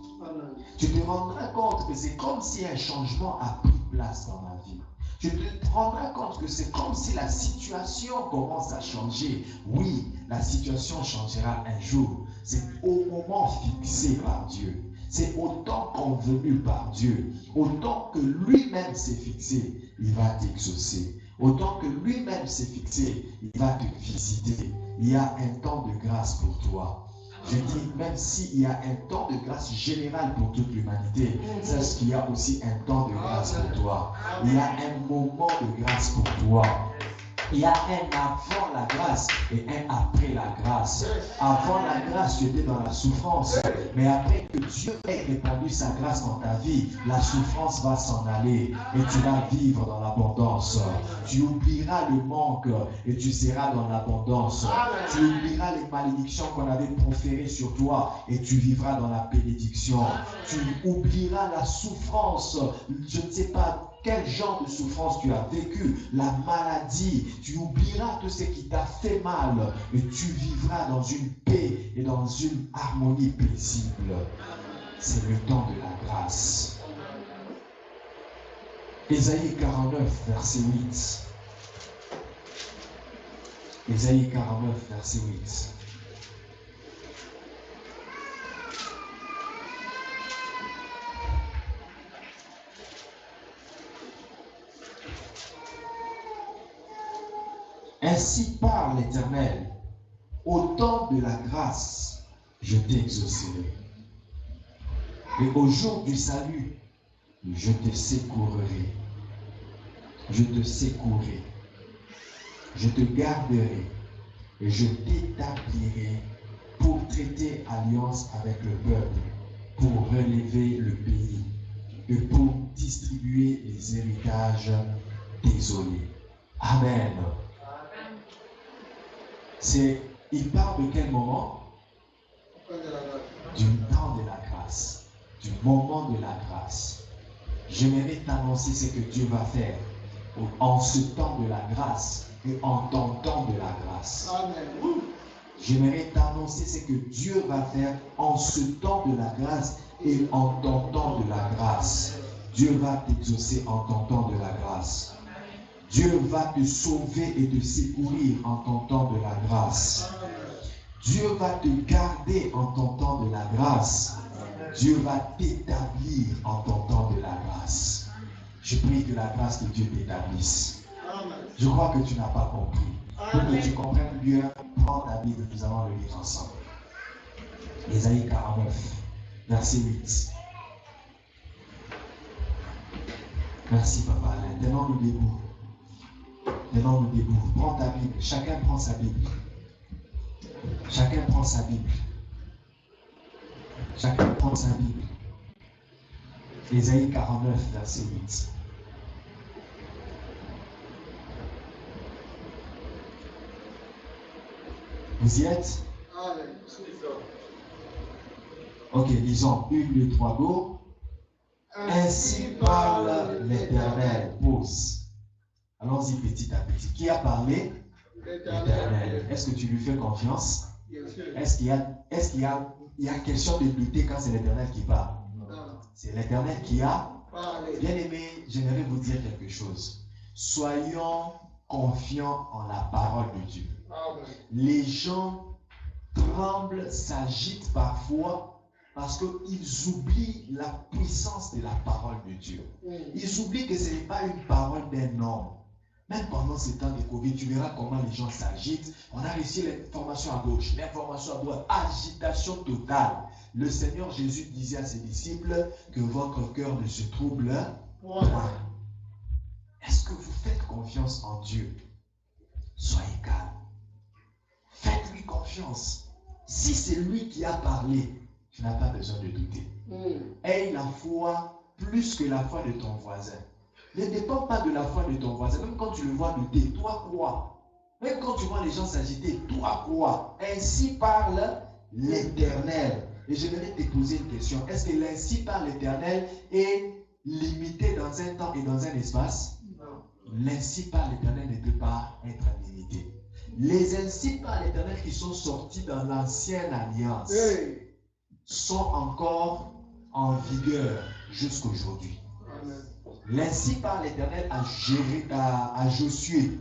Tu te rendras compte que c'est comme si un changement a pris place dans ma vie. Tu te rendras compte que c'est comme si la situation commence à changer. Oui, la situation changera un jour. C'est au moment fixé par Dieu. C'est au temps convenu par Dieu. Au temps que lui-même s'est fixé, il va t'exaucer. Au temps que lui-même s'est fixé, il va te visiter. Il y a un temps de grâce pour toi. Je dis, même s'il y a un temps de grâce général pour toute l'humanité, sache qu'il y a aussi un temps de grâce pour toi. Il y a un moment de grâce pour toi. Il y a un avant la grâce et un après la grâce. Avant la grâce, tu étais dans la souffrance. Mais après que Dieu ait répandu sa grâce dans ta vie, la souffrance va s'en aller et tu vas vivre dans l'abondance. Tu oublieras le manque et tu seras dans l'abondance. Tu oublieras les malédictions qu'on avait proférées sur toi et tu vivras dans la bénédiction. Tu oublieras la souffrance. Je ne sais pas quel genre de souffrance tu as vécu, la maladie, tu oublieras tout ce qui t'a fait mal et tu vivras dans une paix et dans une harmonie paisible. C'est le temps de la grâce. Ésaïe 49, verset 8. Ésaïe 49, verset 8. Ainsi parle l'Éternel, au temps de la grâce, je t'exaucerai. Et au jour du salut, je te secourerai. Je te secourerai. Je te garderai et je t'établirai pour traiter alliance avec le peuple, pour relever le pays et pour distribuer les héritages désolés. Amen. Il parle de quel moment? Du temps de la grâce, du moment de la grâce. J'aimerais t'annoncer ce que Dieu va faire en ce temps de la grâce et en ton temps de la grâce. J'aimerais t'annoncer ce que Dieu va faire en ce temps de la grâce et en ton temps de la grâce. Dieu va t'exaucer en ton temps de la grâce. Dieu va te sauver et te secourir en ton temps de la grâce. Dieu va te garder en ton temps de la grâce. Dieu va t'établir en ton temps de la grâce. Je prie que la grâce de Dieu t'établisse. Je crois que tu n'as pas compris. Pour que tu comprennes mieux, prends ta Bible, nous allons le lire ensemble. Ésaïe 49, verset 8. Merci, Papa Alain. Tenons-nous debout. Tenons-nous debout. Prends ta Bible. Chacun prend sa Bible. Chacun prend sa Bible. Chacun prend sa Bible. Ésaïe 49, verset 8. Vous y êtes? Ok, lisons. 1, 2, 3, go. Ainsi parle l'Éternel. Pause. Allons-y petit à petit. Qui a parlé? L'Éternel. Est-ce que tu lui fais confiance? Est-ce qu'il y a question de douter quand c'est l'Éternel qui parle? C'est l'Éternel qui a parlé. Bien aimé, j'aimerais vous dire quelque chose. Soyons confiants en la parole de Dieu. Les gens tremblent, s'agitent parfois parce qu'ils oublient la puissance de la parole de Dieu. Ils oublient que ce n'est pas une parole d'un homme. Même pendant ces temps de Covid, tu verras comment les gens s'agitent. On a reçu l'information à gauche, l'information à droite, agitation totale. Le Seigneur Jésus disait à ses disciples que votre cœur ne se trouble point. Est-ce que vous faites confiance en Dieu? Soyez calme. Faites-lui confiance. Si c'est lui qui a parlé, tu n'as pas besoin de douter. Aie la foi plus que la foi de ton voisin. Ne dépend pas de la foi de ton voisin. Même quand tu le vois douter, toi crois. Même quand tu vois les gens s'agiter, toi crois. Ainsi parle l'Éternel. Et je vais te poser une question. Est-ce que l'ainsi parle l'Éternel est limité dans un temps et dans un espace? Non. L'ainsi parle l'Éternel ne peut pas être limité. Les ainsi par l'Éternel qui sont sortis dans l'ancienne alliance sont encore en vigueur jusqu'aujourd'hui. L'ainsi par l'Éternel à Josué.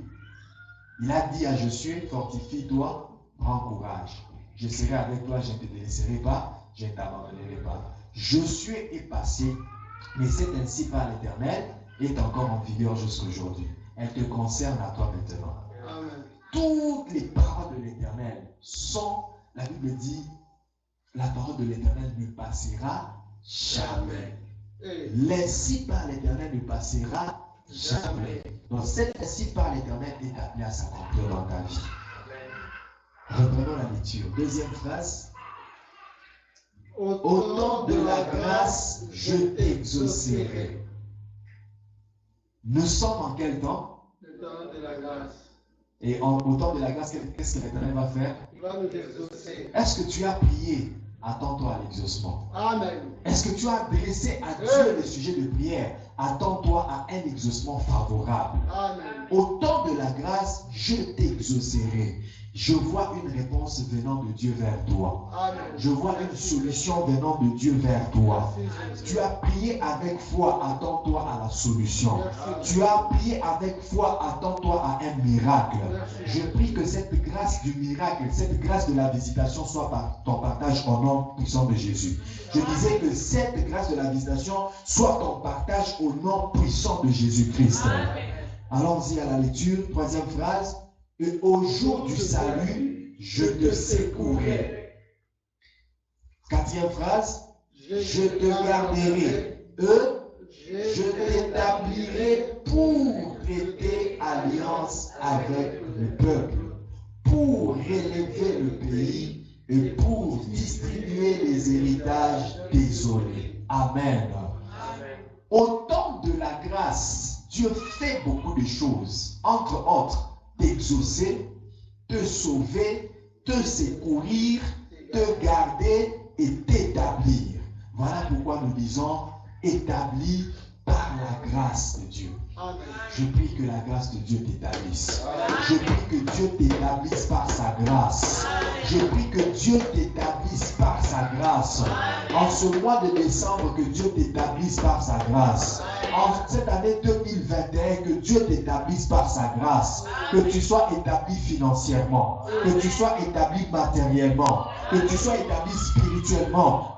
Il a dit à Josué, fortifie-toi, prends courage. Je serai avec toi, je ne te délaisserai pas, je ne t'abandonnerai pas. Josué est passé, mais cette ainsi par l'Éternel est encore en vigueur jusqu'à aujourd'hui. Elle te concerne à toi maintenant. Amen. Toutes les paroles de l'Éternel sont, la Bible dit, la parole de l'Éternel ne passera jamais. L'ainsi par l'Éternel ne passera jamais. Donc cette ainsi par l'Éternel est appelée à s'accomplir dans ta vie. Reprenons la lecture. Deuxième phrase. Au temps de la grâce, je t'exaucerai. Nous sommes en quel temps? Le temps de la grâce. Et au temps de la grâce, qu'est-ce que l'Éternel va faire? Il va nous exaucer. Est-ce que tu as prié? Attends-toi à l'exaucement. Amen. Est-ce que tu as adressé à Dieu le sujet de prière? Attends-toi à un exaucement favorable. Amen. Au temps de la grâce, je t'exaucerai. Je vois une réponse venant de Dieu vers toi. Amen. Je vois une solution venant de Dieu vers toi. Tu as prié avec foi, attends-toi à la solution. Tu as prié avec foi, attends-toi à un miracle. Je prie que cette grâce du miracle, cette grâce de la visitation soit ton partage au nom puissant de Jésus. Je disais que cette grâce de la visitation soit ton partage au nom puissant de Jésus-Christ. Allons-y à la lecture. Troisième phrase. Et au jour du salut, je te secouerai. Quatrième phrase. Je te garderai. Je t'établirai pour prêter alliance avec le peuple, pour relever le pays et pour distribuer les héritages désolés. Amen. Au temps de la grâce, Dieu fait beaucoup de choses, entre autres, t'exaucer, te sauver, te secourir, te garder et t'établir. Voilà pourquoi nous disons établi par la grâce de Dieu. Amen. Je prie que la grâce de Dieu t'établisse. Je prie que Dieu t'établisse par sa grâce. Je prie que Dieu t'établisse par sa grâce. En ce mois de décembre, que Dieu t'établisse par sa grâce. En cette année 2021, que Dieu t'établisse par sa grâce. Que tu sois établi financièrement. Que tu sois établi matériellement. Que tu sois établi spirituellement.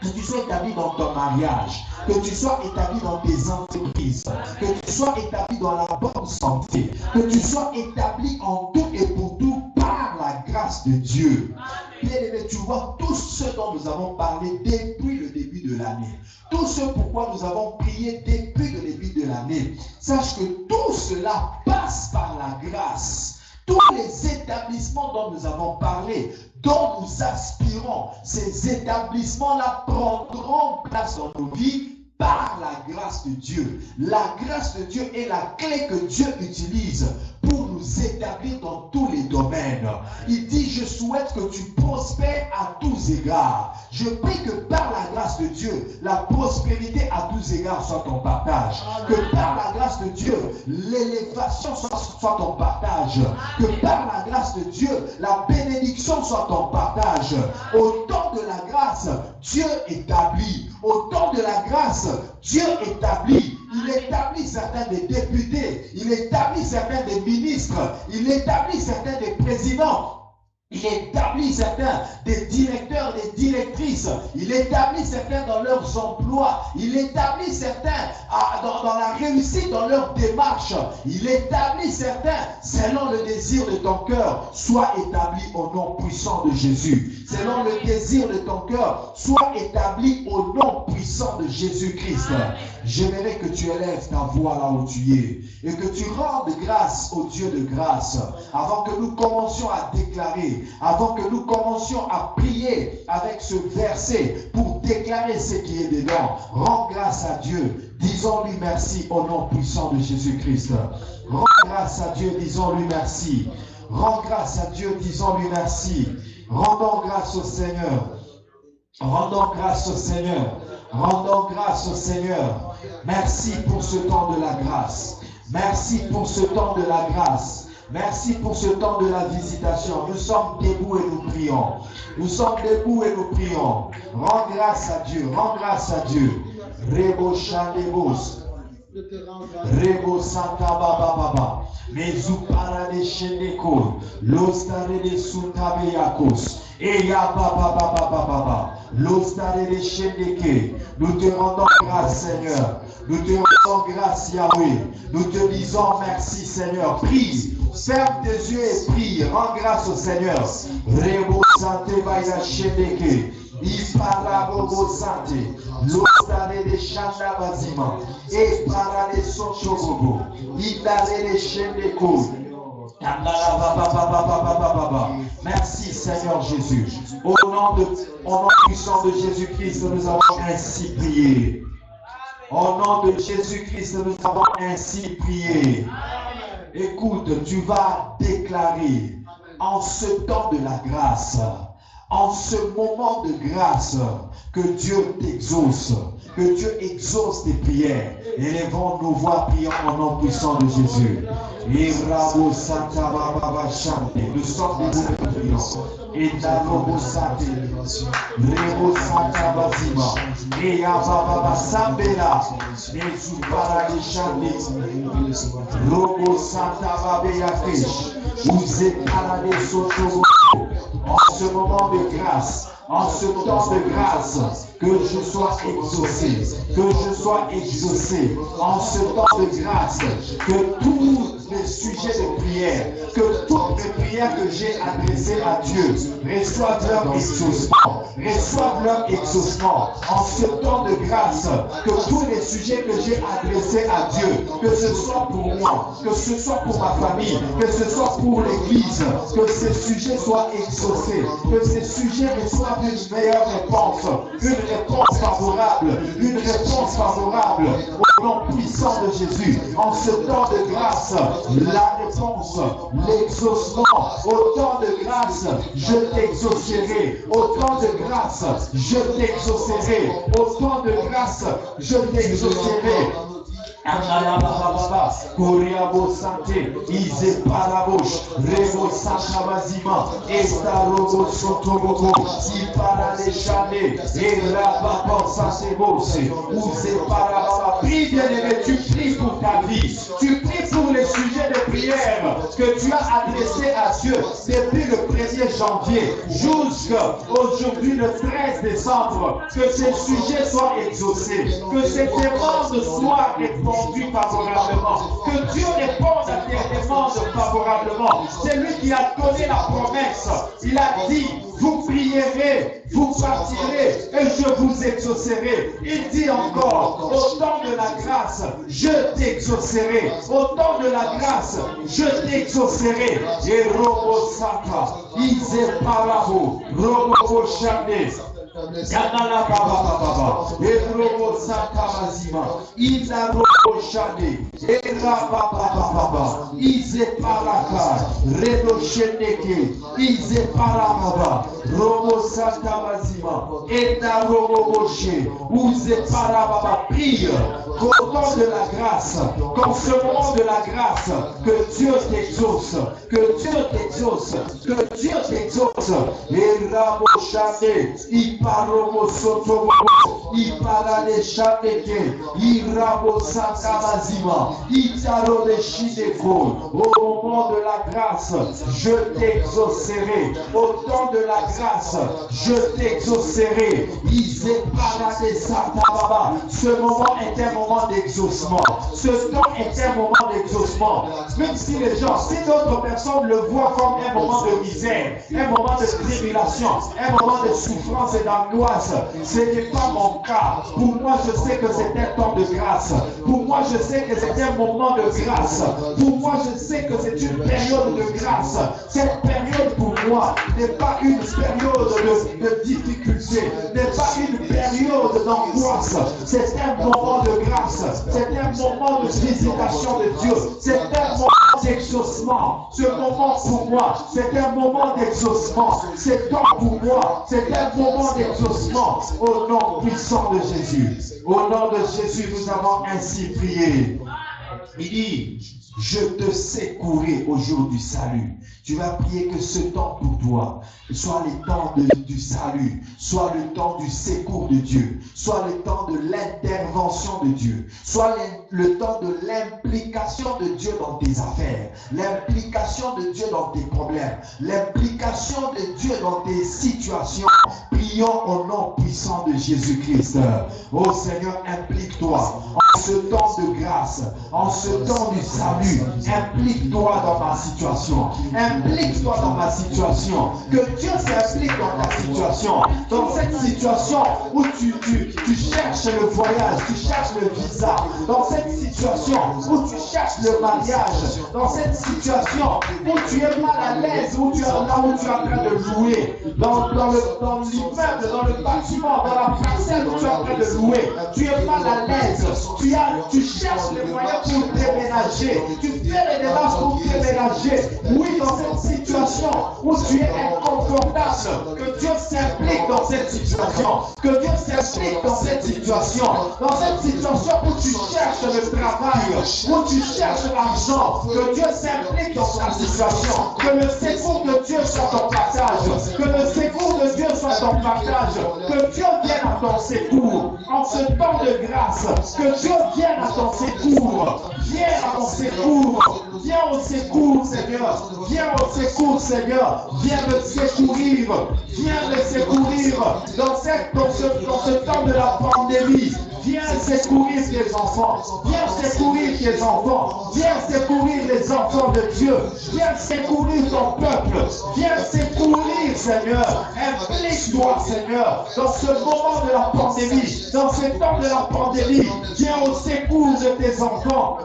Que tu sois établi dans ton mariage. Que tu sois établi dans tes entreprises. Que tu sois établi dans la bonne santé. Que tu sois établi en tout et pour tout par la grâce de Dieu. Bien-aimé, tu vois tout ce dont nous avons parlé depuis le début de l'année. Tout ce pourquoi nous avons prié depuis le début de l'année. Sache que tout cela passe par la grâce. Tous les établissements dont nous avons parlé, dont nous aspirons, ces établissements-là prendront place dans nos vies par la grâce de Dieu. La grâce de Dieu est la clé que Dieu utilise pour nous établir dans tous les domaines. Il dit, je souhaite que tu prospères à tous égards. Je prie que par la grâce de Dieu, la prospérité à tous égards soit ton partage. Que par la grâce de Dieu, l'élévation soit ton partage. Que par la grâce de Dieu, la bénédiction soit ton partage. Au temps de la grâce, Dieu établit. Au temps de la grâce, Dieu établit. Il établit certains des députés, il établit certains des ministres, il établit certains des présidents. Il établit certains des directeurs, des directrices. Il établit certains dans leurs emplois. Il établit certains dans la réussite dans leur démarche. Il établit certains selon le désir de ton cœur. Sois établi au nom puissant de Jésus. Selon le désir de ton cœur, sois établi au nom puissant de Jésus-Christ. J'aimerais que tu élèves ta voix là où tu es et que tu rendes grâce au Dieu de grâce avant que nous commencions à déclarer, avant que nous commencions à prier avec ce verset pour déclarer ce qui est dedans. Rends grâce à Dieu. Disons-lui merci au nom puissant de Jésus-Christ. Rends grâce à Dieu, disons-lui merci. Rends grâce à Dieu, disons-lui merci. Rendons grâce au Seigneur. Rendons grâce au Seigneur. Rendons grâce au Seigneur. Merci pour ce temps de la grâce. Merci pour ce temps de la grâce. Merci pour ce temps de la visitation. Nous sommes debout et nous prions. Nous sommes debout et nous prions. Rends grâce à Dieu. Rends grâce à Dieu. Rebo Chandebos. Rebo Santa Baba Baba. Mezu Parade Sheneko. Lostare de Suntabeyakos. Eya Baba Baba Baba. Lostare de Sheneke. Nous te rendons grâce, Seigneur. Nous te rendons grâce, Yahweh. Nous te disons merci, Seigneur. Prie. Ferme tes yeux et prie. Rends grâce au Seigneur. Rebo Sante Baya Sheneke. Iparabobo Sante, l'ostare de Chanda Bazima, et para de Sochobobo, Idare de Chendeko. Merci Seigneur Jésus. Au nom puissant de Jésus-Christ, nous avons ainsi prié. Au nom de Jésus-Christ, nous avons ainsi prié. Écoute, tu vas déclarer en ce temps de la grâce, en ce moment de grâce, que Dieu t'exauce, que Dieu exauce tes prières. Élevons nos voix, prions au nom puissant de Jésus. Nous sommes debout de prions. Et Darobo Sate, Rebo Santa Bazima, et Ababa Sambela, Nezu Paradeshande, Robo Santa Babeyakesh, vous êtes Paradé Soto. En ce moment de grâce, en ce temps de grâce, que je sois exaucé, en ce temps de grâce, que tous les sujets de prière, que toutes les prières que j'ai adressées à Dieu reçoivent leur exaucement, en ce temps de grâce, que tous les sujets que j'ai adressés à Dieu, que ce soit pour moi, que ce soit pour ma famille, que ce soit pour l'Église, que ces sujets soient exaucés, que ces sujets reçoivent une meilleure réponse, une réponse favorable au nom puissant de Jésus. En ce temps de grâce, la réponse, l'exaucement, au temps de grâce, je t'exaucerai, au temps de grâce, je t'exaucerai, au temps de grâce, je t'exaucerai. Koriabo Sante, Ize Parabosh, Rebo Santa Bazima, Esta Robo Sotobogo, Ipara de Chane, Erababa Sasebose, Uze Parababa. Prie, bien-aimé, tu pries pour ta vie, tu pries pour les sujets de prière que tu as adressés à Dieu depuis le 1er janvier jusqu'à aujourd'hui, le 13 décembre, que ces sujets soient exaucés, que ces demandes soient répondues favorablement, que Dieu réponde à tes demandes favorablement. C'est lui qui a donné la promesse. Il a dit, vous prierez, vous partirez et je vous exaucerai. Il dit encore, au temps de la grâce, je t'exaucerai. Au temps de la grâce, je t'exaucerai. Et Robo Santa, Ise Parabo, Robo Chande, Yanala Baba Baba, Ebrobo Santa Mazima, Ida Robo Chande, Era Baba Baba, Ise Paraka, Redo Chendeke, Ise Parababa, Robo Santa Mazima, Eda Robo Boche, Uze Parababa. Prie qu'au temps de la grâce, qu'en ce moment de la grâce, que Dieu t'exauce, que Dieu t'exauce, que Dieu t'exauce. Et Rabo Chande, Iparobo Sotobo, Ipara de Chandeke, Irabo Santa Mazima, Itaro de Shideko. Au moment de la grâce, je t'exaucerai. Au temps de la grâce, je t'exaucerai. Ise Para de Santa Baba. Ce moment est un moment d'exaucement. Ce temps est un moment d'exaucement. Même si les gens, si d'autres personnes le voient comme un moment de misère, un moment de tribulation, un moment de souffrance et d'angoisse, ce n'est pas mon cas. Pour moi, je sais que c'est un temps de grâce. Pour moi, je sais que c'est un moment de grâce. Pour moi, je sais que c'est une période de grâce. Cette période pour moi n'est pas une période de difficulté, n'est pas une période d'angoisse. C'est un moment de grâce. C'est un moment de visitation de Dieu. C'est un moment d'exaucement. Ce moment pour moi, c'est un moment d'exaucement. C'est temps pour moi, c'est un moment d'exaucement. Au nom puissant de Jésus. Au nom de Jésus, nous avons ainsi prié. Il dit, je te secouerai au jour du salut. Tu vas prier que ce temps pour toi soit le temps du salut, soit le temps du secours de Dieu, soit le temps de l'intervention de Dieu, soit le temps de l'implication de Dieu dans tes affaires, l'implication de Dieu dans tes problèmes, l'implication de Dieu dans tes situations. Prions au nom puissant de Jésus-Christ. Oh Seigneur, implique-toi en ce temps de grâce, en ce temps du salut. Implique-toi dans ma situation. Implique-toi dans ma situation. Que Dieu s'implique dans ta situation. Dans cette situation où tu cherches le voyage, tu cherches le visa. Dans cette situation où tu cherches le mariage. Dans cette situation où tu es mal à l'aise, où tu es là où tu es en train de louer. Dans l'immeuble, dans le bâtiment, dans la parcelle où tu es en train de louer. Tu es mal à l'aise. Tu cherches les moyens pour déménager. Tu fais les démarches pour déménager. Oui, dans cette situation où tu es inconfortable, que Dieu s'implique dans cette situation. Que Dieu s'implique dans cette situation. Dans cette situation où tu cherches le travail, où tu cherches l'argent, que Dieu s'implique dans ta situation. Que le secours de Dieu soit ton partage. Que le secours de Dieu soit ton partage. Que Dieu vienne à ton secours. En ce temps de grâce, que Dieu vienne à ton secours. Viens à ton secours. Viens au secours, Seigneur. Viens au secours, Seigneur. Viens me secourir. Viens me secourir dans ce temps de la pandémie. Viens secourir tes enfants. Viens secourir tes enfants. Viens secourir les enfants de Dieu. Viens secourir ton peuple. Viens secourir, Seigneur. Implique-toi, Seigneur, dans ce moment de la pandémie. Dans ce temps de la pandémie. Viens au secours de tes enfants.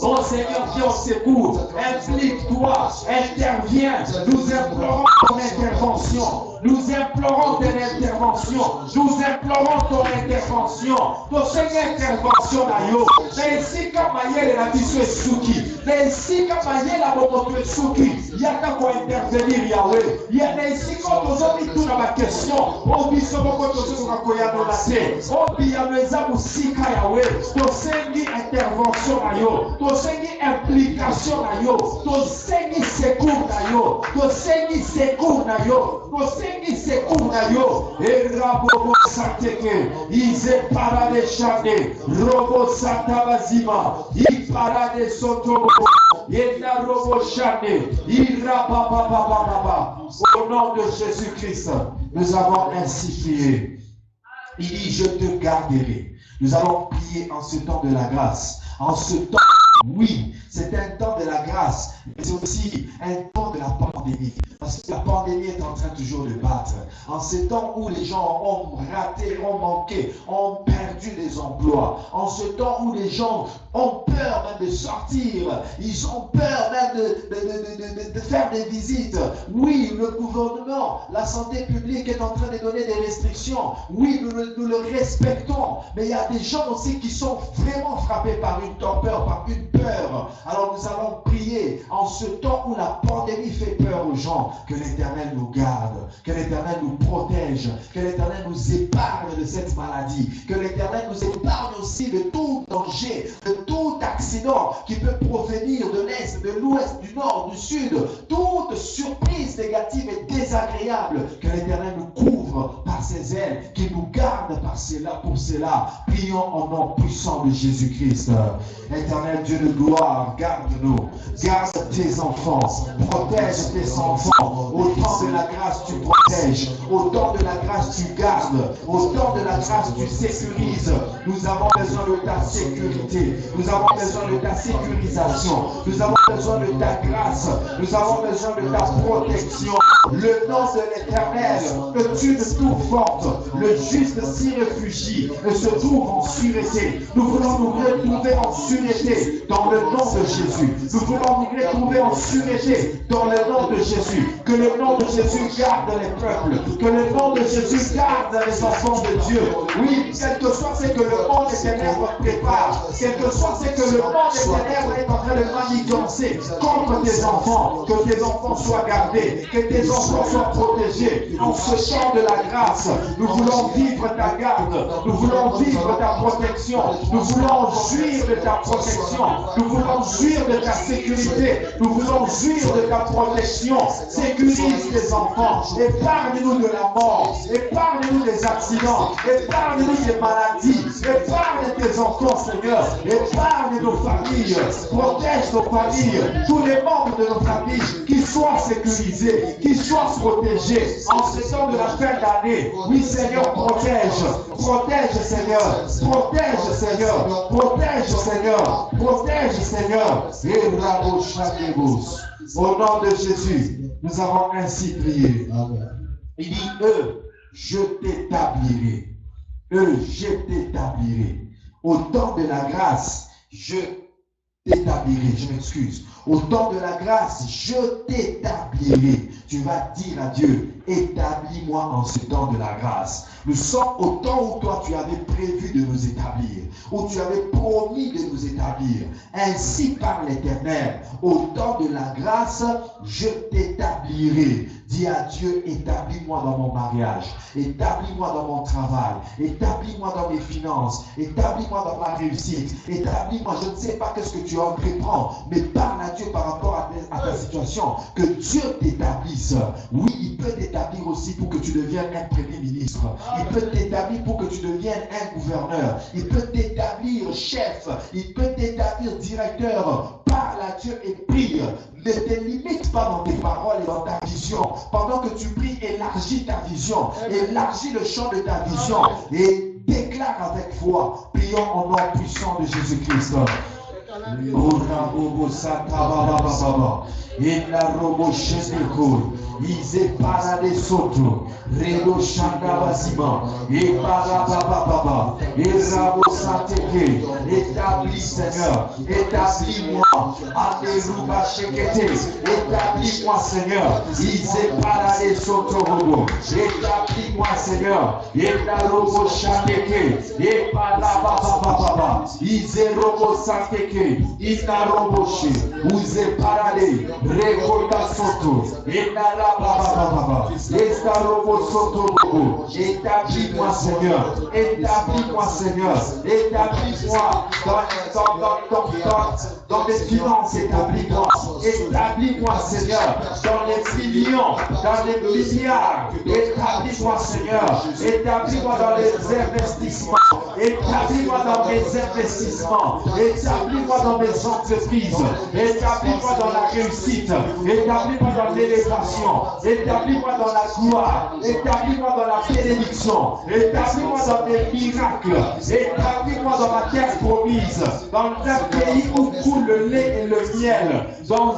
Oh Seigneur, viens au secours. Implique-toi. Interviens. Nous implorons ton intervention. Nous implorons ton intervention. Nous implorons ton intervention. Ton Seigneur intervention nayo. Naisika mayele na biso esuki. Naisika mayele abomoto esuki. Yaka ko intervenir Yahweh. Ya naisika tozomi tuna ba question. O biso boko tozoka koyano na te. O biyameza musika Yahweh. Ton Seigneur intervention nayo. Ton Seigneur implication nayo. Ton Seigneur secours nayo. Ton Seigneur secours nayo. Ton Seigneur secours nayo. Et rabobo sateke. Ize parade chande. Robo satabazima. I parade soto. Yenda robo chande. Ira baba baba baba. Au nom de Jésus-Christ, nous avons ainsi prié. Il dit, je te garderai. Nous allons prier en ce temps de la grâce. En ce temps, oui, c'est un temps de la grâce, mais c'est aussi un temps de la pandémie. Parce que la pandémie est en train toujours de battre. En ces temps où les gens ont raté, ont manqué, ont perdu des emplois. En ce temps où les gens ont peur même de sortir. Ils ont peur même de faire des visites. Oui, le gouvernement, la santé publique est en train de donner des restrictions. Oui, nous le respectons. Mais il y a des gens aussi qui sont vraiment frappés par une torpeur, par une peur. Alors nous allons prier en ce temps où la pandémie fait peur aux gens. Que l'Éternel nous garde, que l'Éternel nous protège, que l'Éternel nous épargne de cette maladie, que l'Éternel nous épargne aussi de tout danger, de tout accident qui peut provenir de l'Est, de l'Ouest, du Nord, du Sud, toute surprise négative et désagréable, que l'Éternel nous couvre par ses ailes, qu'il nous garde par cela, pour cela. Prions au nom puissant de Jésus-Christ. Éternel Dieu de gloire, garde-nous, garde tes enfants, protège tes enfants. Au temps de la grâce, tu protèges. Au temps de la grâce, tu gardes. Au temps de la grâce, tu sécurises. Nous avons besoin de ta sécurité. Nous avons besoin de ta sécurisation. Nous avons besoin de ta grâce. Nous avons besoin de ta protection. Le nom de l'Éternel, le Dieu de toute force, le juste s'y réfugie et se trouve en sûreté. Nous voulons nous retrouver en sûreté dans le nom de Jésus. Nous voulons nous retrouver en sûreté dans le nom de Jésus. Que le nom de Jésus garde les peuples. Que le nom de Jésus garde les enfants de Dieu. Oui, quel que soit ce que le monde des ténèbres prépare, quel que soit ce que le monde des ténèbres est en train de manigancer contre tes enfants, que tes enfants soient gardés, que tes enfants soient protégés. En ce temps de la grâce, nous voulons vivre ta ta garde. Nous voulons vivre ta protection. Nous voulons jouir de ta protection. Nous voulons jouir de ta sécurité. Nous voulons jouir de ta protection. Sécurise tes enfants. Épargne-nous de la mort. Épargne-nous des accidents. Épargne-nous des maladies. Épargne tes enfants, Seigneur. Épargne nos familles. Protège nos familles. Tous les membres de nos familles qui soient sécurisés, qui soient protégés en ce temps de la fin d'année. Oui, Seigneur, protège. Protège, Seigneur. Protège, Seigneur. Protège, Seigneur. Protège, Seigneur. Et bravo, Chakebos. Au nom de Jésus, nous avons ainsi prié. Il dit, eux, je t'établirai. Eux, je t'établirai. Au temps de la grâce, je t'établirai. Je m'excuse. Au temps de la grâce, je t'établirai. Tu vas dire à Dieu, établis-moi en ce temps de la grâce. Nous sommes au temps où toi tu avais prévu de nous établir, où tu avais promis de nous établir. Ainsi par l'Éternel, au temps de la grâce, je t'établirai. Dis à Dieu, établis-moi dans mon mariage, établis-moi dans mon travail, établis-moi dans mes finances, établis-moi dans ma réussite, établis-moi, je ne sais pas qu'est-ce que tu entreprends, mais parle à Dieu par rapport à ta situation, que Dieu t'établisse. Oui, il peut t'établir aussi pour que tu deviennes un premier ministre, il peut t'établir pour que tu deviennes un gouverneur, il peut t'établir chef, il peut t'établir directeur. Parle à Dieu et prie. Ne te limite pas dans tes paroles et dans ta vision. Pendant que tu pries, élargis ta vision. Élargis le champ de ta vision. Et déclare avec foi. Prions au nom puissant de Jésus-Christ. Ize parade soto, redo shanda basima, et parabababa, et rabo sateke, établis Seigneur, établis-moi, alléluia shekete, établis-moi Seigneur, Ize parade soto robo, établis-moi Seigneur, et la robo shateke, et parabababa, Ize robo sateke, ina robo she, Uze parade, rekoda soto, et la établis-moi Seigneur, établis-moi Seigneur, établis-moi dans mes finances, établis-moi Seigneur, dans les millions, dans les milliards, établis-moi Seigneur, établis-moi dans les investissements, établis-moi dans mes investissements, établis-moi dans mes entreprises, établis-moi dans la réussite, établis-moi dans l'élévation, établis-moi dans la gloire, établis-moi dans la bénédiction, établis-moi dans des miracles, établis-moi dans la terre promise, dans un pays où coule le lait et le miel, dans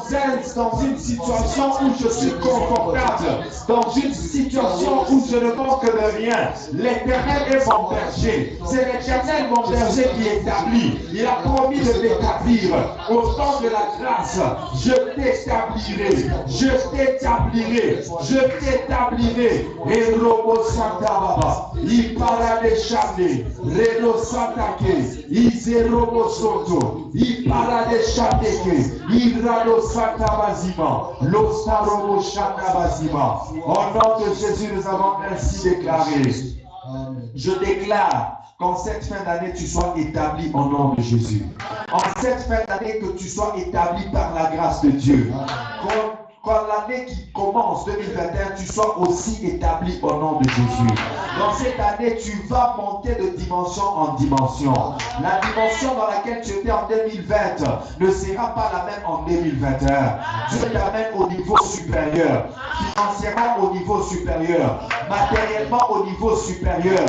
une situation où je suis confortable, dans une situation où je ne manque de rien. L'Éternel est mon berger, c'est l'Éternel mon berger qui établit. Il a promis de m'établir. Au temps de la grâce, je t'établirai, je t'établirai, je t'établirai. Et Robo Santa Baba, il para de Chane, Redo Santake, Ize Robo Soto, il para de Chateke, il Rado Santa Bazima, Losta Robo Chana Bazima. Au nom de Jésus, nous avons ainsi déclaré. Je déclare qu'en cette fin d'année, tu sois établi au nom de Jésus. En cette fin d'année, que tu sois établi par la grâce de Dieu. Quand l'année qui commence, 2021, tu sois aussi établi au nom de Jésus. Dans cette année, tu vas monter de dimension en dimension. La dimension dans laquelle tu étais en 2020 ne sera pas la même en 2021. Dieu t'amène au niveau supérieur. Financièrement au niveau supérieur. Matériellement au niveau supérieur.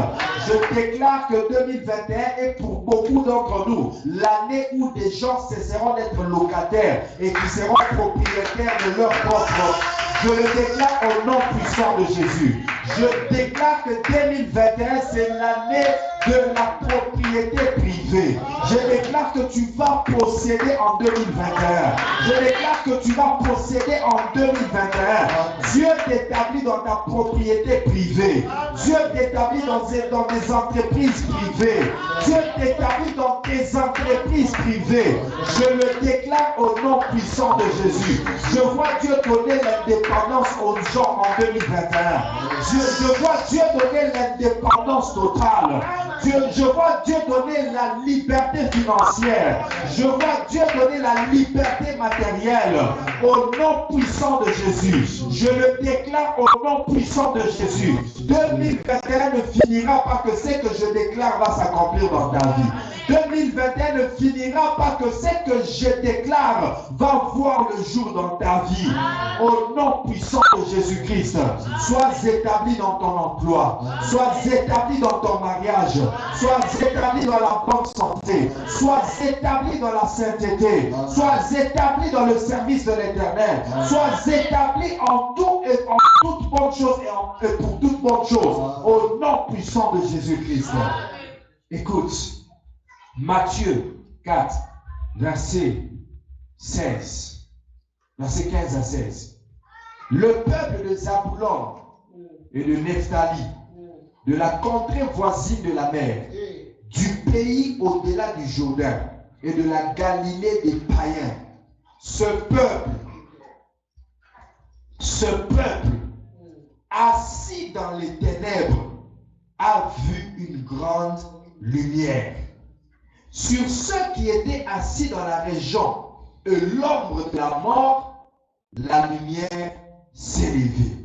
Je déclare que 2021 est pour beaucoup d'entre nous l'année où des gens cesseront d'être locataires et qui seront propriétaires de leur propre. Je le déclare au nom puissant de Jésus. Je déclare que 2021 c'est l'année de la propriété privée. Je déclare que tu vas posséder en 2021. Je déclare que tu vas posséder en 2021. Dieu t'établit dans ta propriété privée. Dieu t'établit dans des entreprises privées. Dieu t'établit dans tes entreprises privées. Je le déclare au nom puissant de Jésus. Je vois Dieu donner l'indépendance aux gens en 2021. Je vois Dieu donner l'indépendance totale. Je vois Dieu donner la liberté financière. Je vois Dieu donner la liberté matérielle. Au nom puissant de Jésus. Je le déclare au nom puissant de Jésus. 2021 ne finira pas que ce que je déclare va s'accomplir dans ta vie. 2021 ne finira pas que ce que je déclare va voir le jour dans ta vie. Au nom puissant de Jésus-Christ, sois établi dans ton emploi, sois établi dans ton mariage, sois établi dans la bonne santé, sois établi dans la sainteté, sois établi dans le service de l'Éternel, sois établi en tout et en toute bonne chose et pour toute bonne chose. Au nom puissant de Jésus-Christ. Écoute, Matthieu 4, verset 16, verset 15 à 16. Le peuple de Zaboulon et de Nephtali, de la contrée voisine de la mer, du pays au-delà du Jourdain et de la Galilée des païens, ce peuple assis dans les ténèbres a vu une grande lumière. Sur ceux qui étaient assis dans la région et l'ombre de la mort, la lumière s'est levée.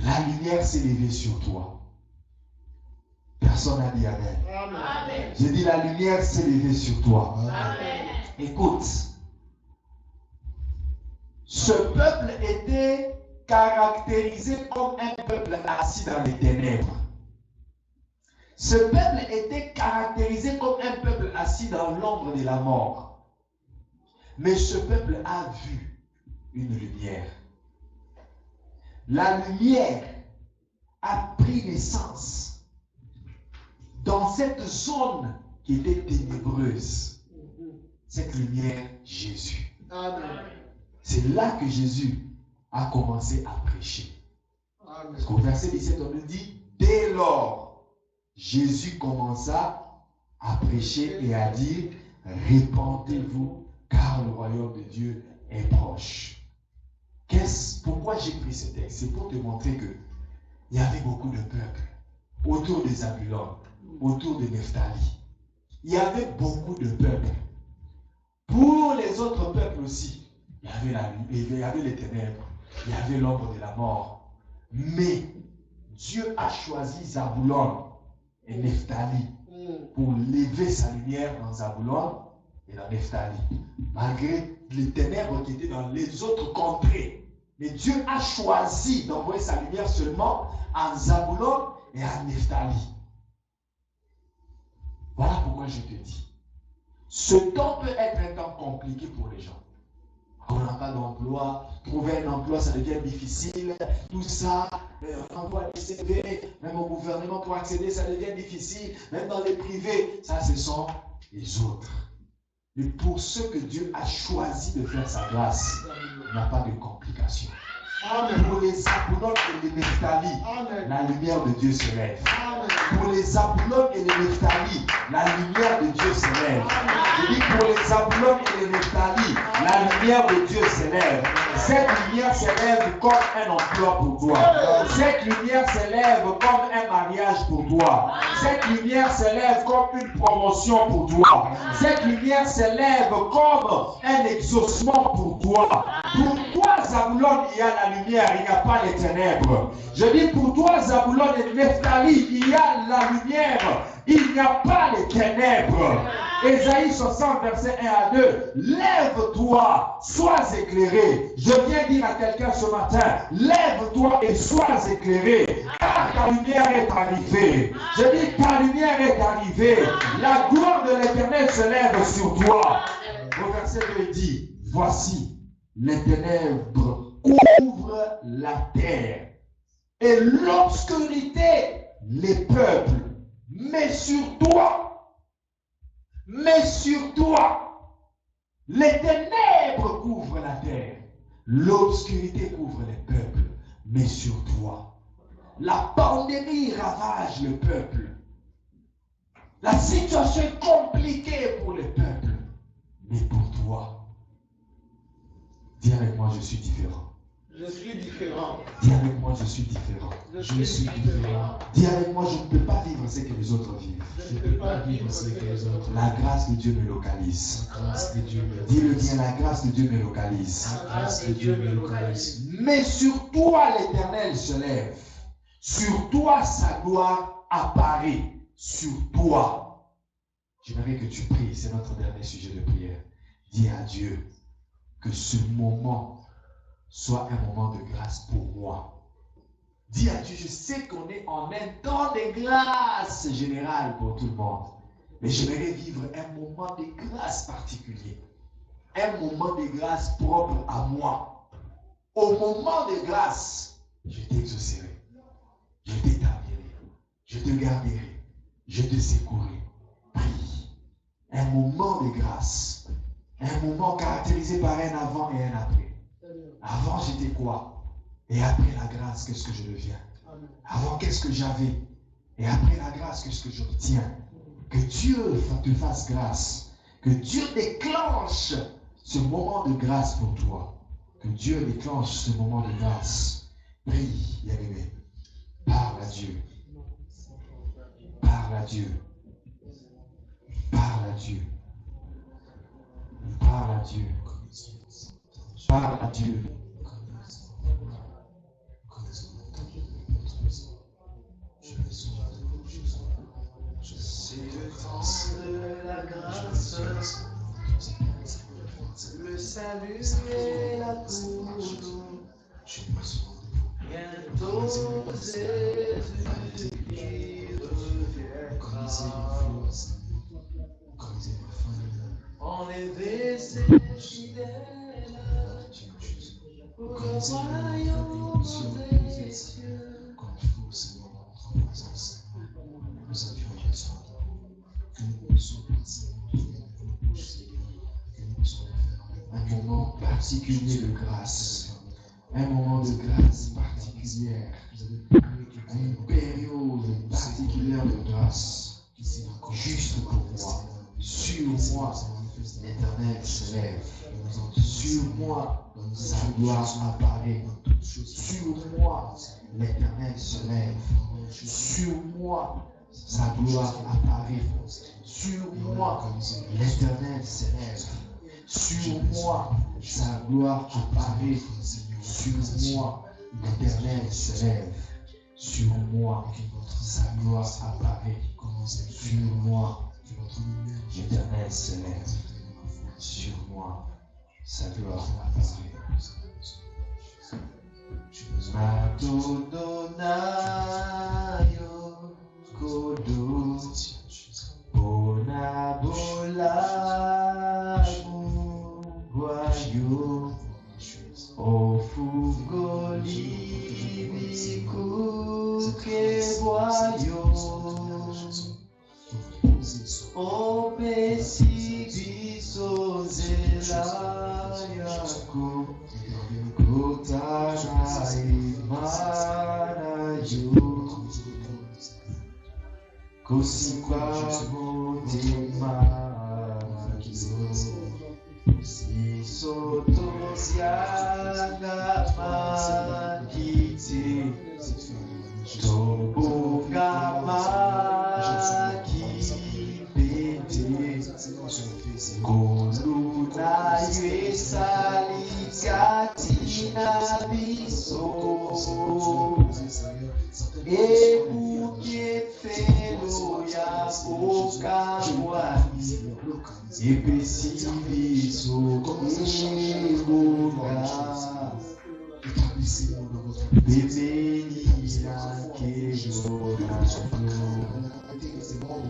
La lumière s'est levée sur toi. Personne n'a dit Amen. Amen. J'ai dit la lumière s'est levée sur toi. Amen. Écoute, ce peuple était caractérisé comme un peuple assis dans les ténèbres. Ce peuple était caractérisé comme un peuple assis dans l'ombre de la mort. Mais ce peuple a vu une lumière. La lumière a pris naissance dans cette zone qui était ténébreuse. Cette lumière, Jésus. Amen. C'est là que Jésus a commencé à prêcher. Amen. Parce qu'au verset 17, on nous dit, dès lors, Jésus commença à prêcher et à dire, répandez-vous, car le royaume de Dieu est proche. Pourquoi j'ai pris ce texte? C'est pour te montrer qu'il y avait beaucoup de peuples autour de Zabulon, autour de Nephtali. Il y avait beaucoup de peuples. Pour les autres peuples aussi, il y avait les ténèbres, il y avait l'ombre de la mort. Mais Dieu a choisi Zabulon et Nephtali pour lever sa lumière dans Zabulon et dans Nephtali. Malgré les ténèbres qui étaient dans les autres contrées. Mais Dieu a choisi d'envoyer sa lumière seulement à Zabulon et à Nephtali. Voilà pourquoi je te dis. Ce temps peut être un temps compliqué pour les gens. On n'a pas d'emploi, trouver un emploi, ça devient difficile. Tout ça, on envoie des CV, même au gouvernement pour accéder, ça devient difficile. Même dans les privés, ça ce sont les autres. Mais pour ceux que Dieu a choisi de faire sa grâce, il n'y a pas de complications. Amen. Pour les Zabulon et les Nephtali, la lumière de Dieu se lève. Amen. Pour les Zabulon et les Nephtali, la lumière de Dieu se lève. Je dis pour les Zabulon et les Nephtali, la lumière de Dieu se lève. Cette lumière s'élève comme un emploi pour toi. Cette lumière s'élève comme un mariage pour toi. Cette lumière s'élève comme une promotion pour toi. Cette lumière s'élève comme un exaucement pour toi. Pour toi, Zabulon, il y a la lumière, il n'y a pas les ténèbres. Je dis pour toi, Zabulon et Nephtali, il y a la lumière, il n'y a pas les ténèbres. Ésaïe 60, verset 1 à 2. Lève-toi, sois éclairé. Je viens dire à quelqu'un ce matin, lève-toi et sois éclairé, car ta lumière est arrivée. Je dis, ta lumière est arrivée. La gloire de l'Éternel se lève sur toi. Au verset 2, il dit, voici, les ténèbres couvrent la terre et l'obscurité les peuples. Mais sur toi, les ténèbres couvrent la terre, l'obscurité couvre les peuples, mais sur toi, la pandémie ravage le peuple. La situation est compliquée pour les peuples, mais pour toi, dis avec moi, je suis différent. Je suis différent. Dis avec moi, je suis différent. Je suis différent. Dis avec moi, je ne peux pas vivre ce que les autres vivent. Je ne peux pas vivre ce que les autres. La grâce de Dieu me localise. La grâce de Dieu me Dis-le bien, la grâce de Dieu me localise. La grâce de Dieu me localise. Mais sur toi, l'Éternel se lève. Sur toi, sa gloire apparaît. Sur toi. J'aimerais que tu pries. C'est notre dernier sujet de prière. Dis à Dieu que ce moment soit un moment de grâce pour moi. Dis à Dieu, je sais qu'on est en un temps de grâce générale pour tout le monde. Mais j'aimerais vivre un moment de grâce particulier. Un moment de grâce propre à moi. Au moment de grâce, je t'exaucerai. Je t'établirai. Je te garderai. Je te secouerai. Prie. Un moment de grâce. Un moment caractérisé par un avant et un après. Avant, j'étais quoi? Et après la grâce, qu'est-ce que je deviens? Avant, qu'est-ce que j'avais? Et après la grâce, qu'est-ce que j'obtiens? Que Dieu te fasse grâce. Que Dieu déclenche ce moment de grâce pour toi. Que Dieu déclenche ce moment de grâce. Prie, bien-aimé. Parle à Dieu. Parle à Dieu. Parle à Dieu. Parle à Dieu. Parle à Dieu. C'est le temps de la grâce, le salut est là pour nous. Bientôt Jésus qui reviendra. Enlever ses fidèles pour le royaume des cieux. Un moment particulier de grâce. Un moment de grâce particulière. Une période particulière de grâce. Juste pour moi. Sur moi, l'Éternel se lève. Sur moi, sa gloire apparaît. Sur moi, l'Éternel se lève. Sur moi, sa gloire apparaît. Sur moi, l'Éternel se lève. Sur moi, sa gloire apparaît. Sur moi, l'Éternel se lève. Sur moi, sa gloire apparaît. Sur moi, l'Éternel se lève. Sur moi, sa gloire apparaît. Matodonayo kodo bonabola mugwayo ofugoli bikukebwayo obesibisozelaya kutana imanayo kusikwa mutemayo sisotoziangamakiti tobungamakipete kolunayo esalikatina biso ebukefelo yakokabwani epesibiso ebunga bemenilakebonayo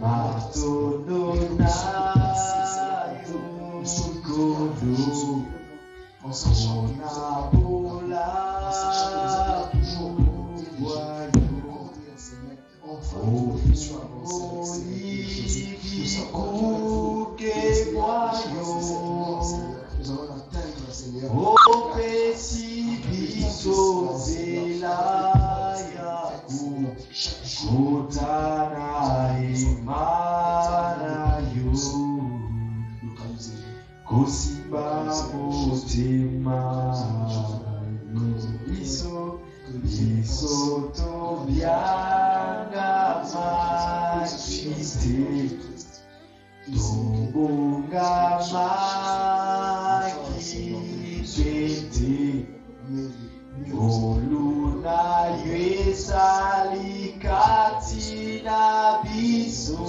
matodonayo kodo onabola Kosiba motema Tobyanga Machite, Tobonga Makikete, Oluna Yesalikati na biso,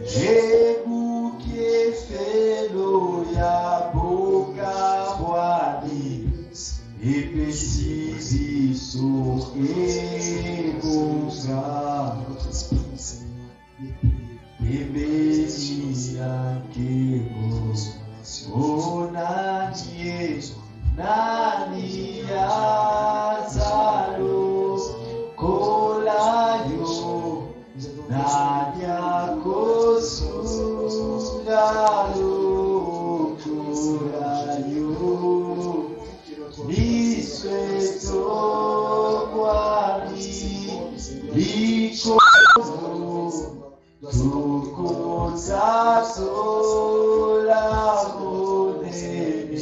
Jebuke felo ya boka bwani, Epesi biso eboka, Ebeni yakebo, Onanie, Nani yazalo, Kolayo, Nanya kosungalo, Kolayo, Nisweto kwani, Likozo, Tukotato la monene,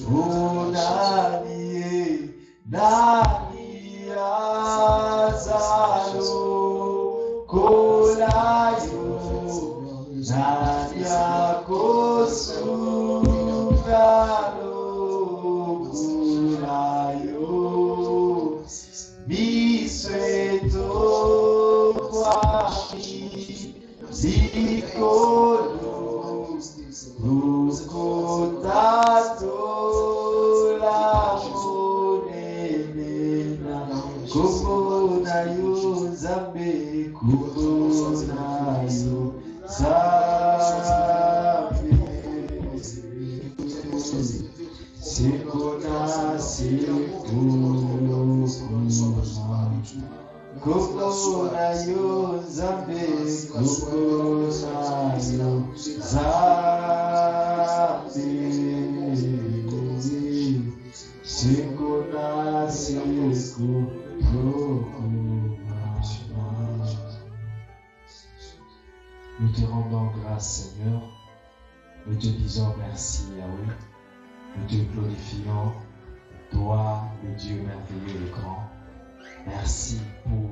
Unanie, Nani azalo, Kolayo, Nani akosungalo, Kolayo, Misweto kwani, Sikolo, Rukotato la monena, Kumona yo zambe, Kumona yo zambe, Sikona Kumona yo zambe, Kumona yo zambe, Sikona Nous te rendons grâce, Seigneur. Nous te disons merci, Yahweh. Nous te glorifions, toi, le Dieu merveilleux et grand. Merci pour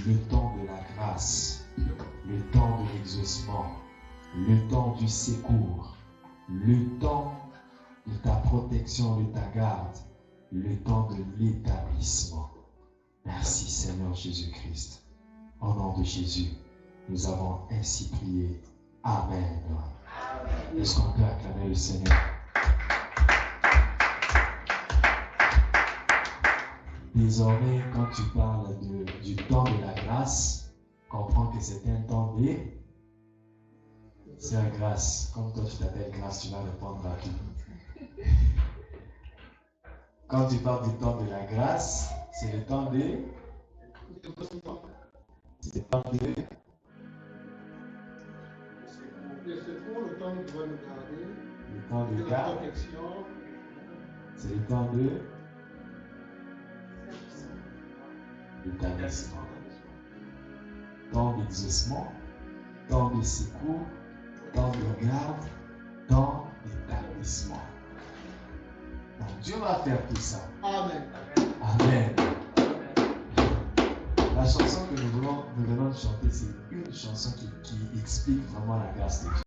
le temps de la grâce, le temps de l'exaucement, le temps du secours, le temps de ta protection, de ta garde, le temps de l'établissement. Merci Seigneur Jésus-Christ. Au nom de Jésus, nous avons ainsi prié. Amen. Est-ce qu'on peut acclamer le Seigneur? Désormais, quand tu parles du temps de la grâce, comprends que c'est un temps de... C'est la grâce. Comme toi tu t'appelles grâce, tu vas répondre à tout. Quand tu parles du temps de la grâce, c'est le temps de... C'est le temps de... Le secours, le temps de nous garder. Le temps de garde. C'est le temps de... L'établissement. Temps d'exaucement, temps de secours, temps de garde, temps d'établissement. Donc Dieu va faire tout ça. Amen. Amen. La chanson que nous venons de chanter, c'est une chanson qui explique vraiment la grâce de Dieu.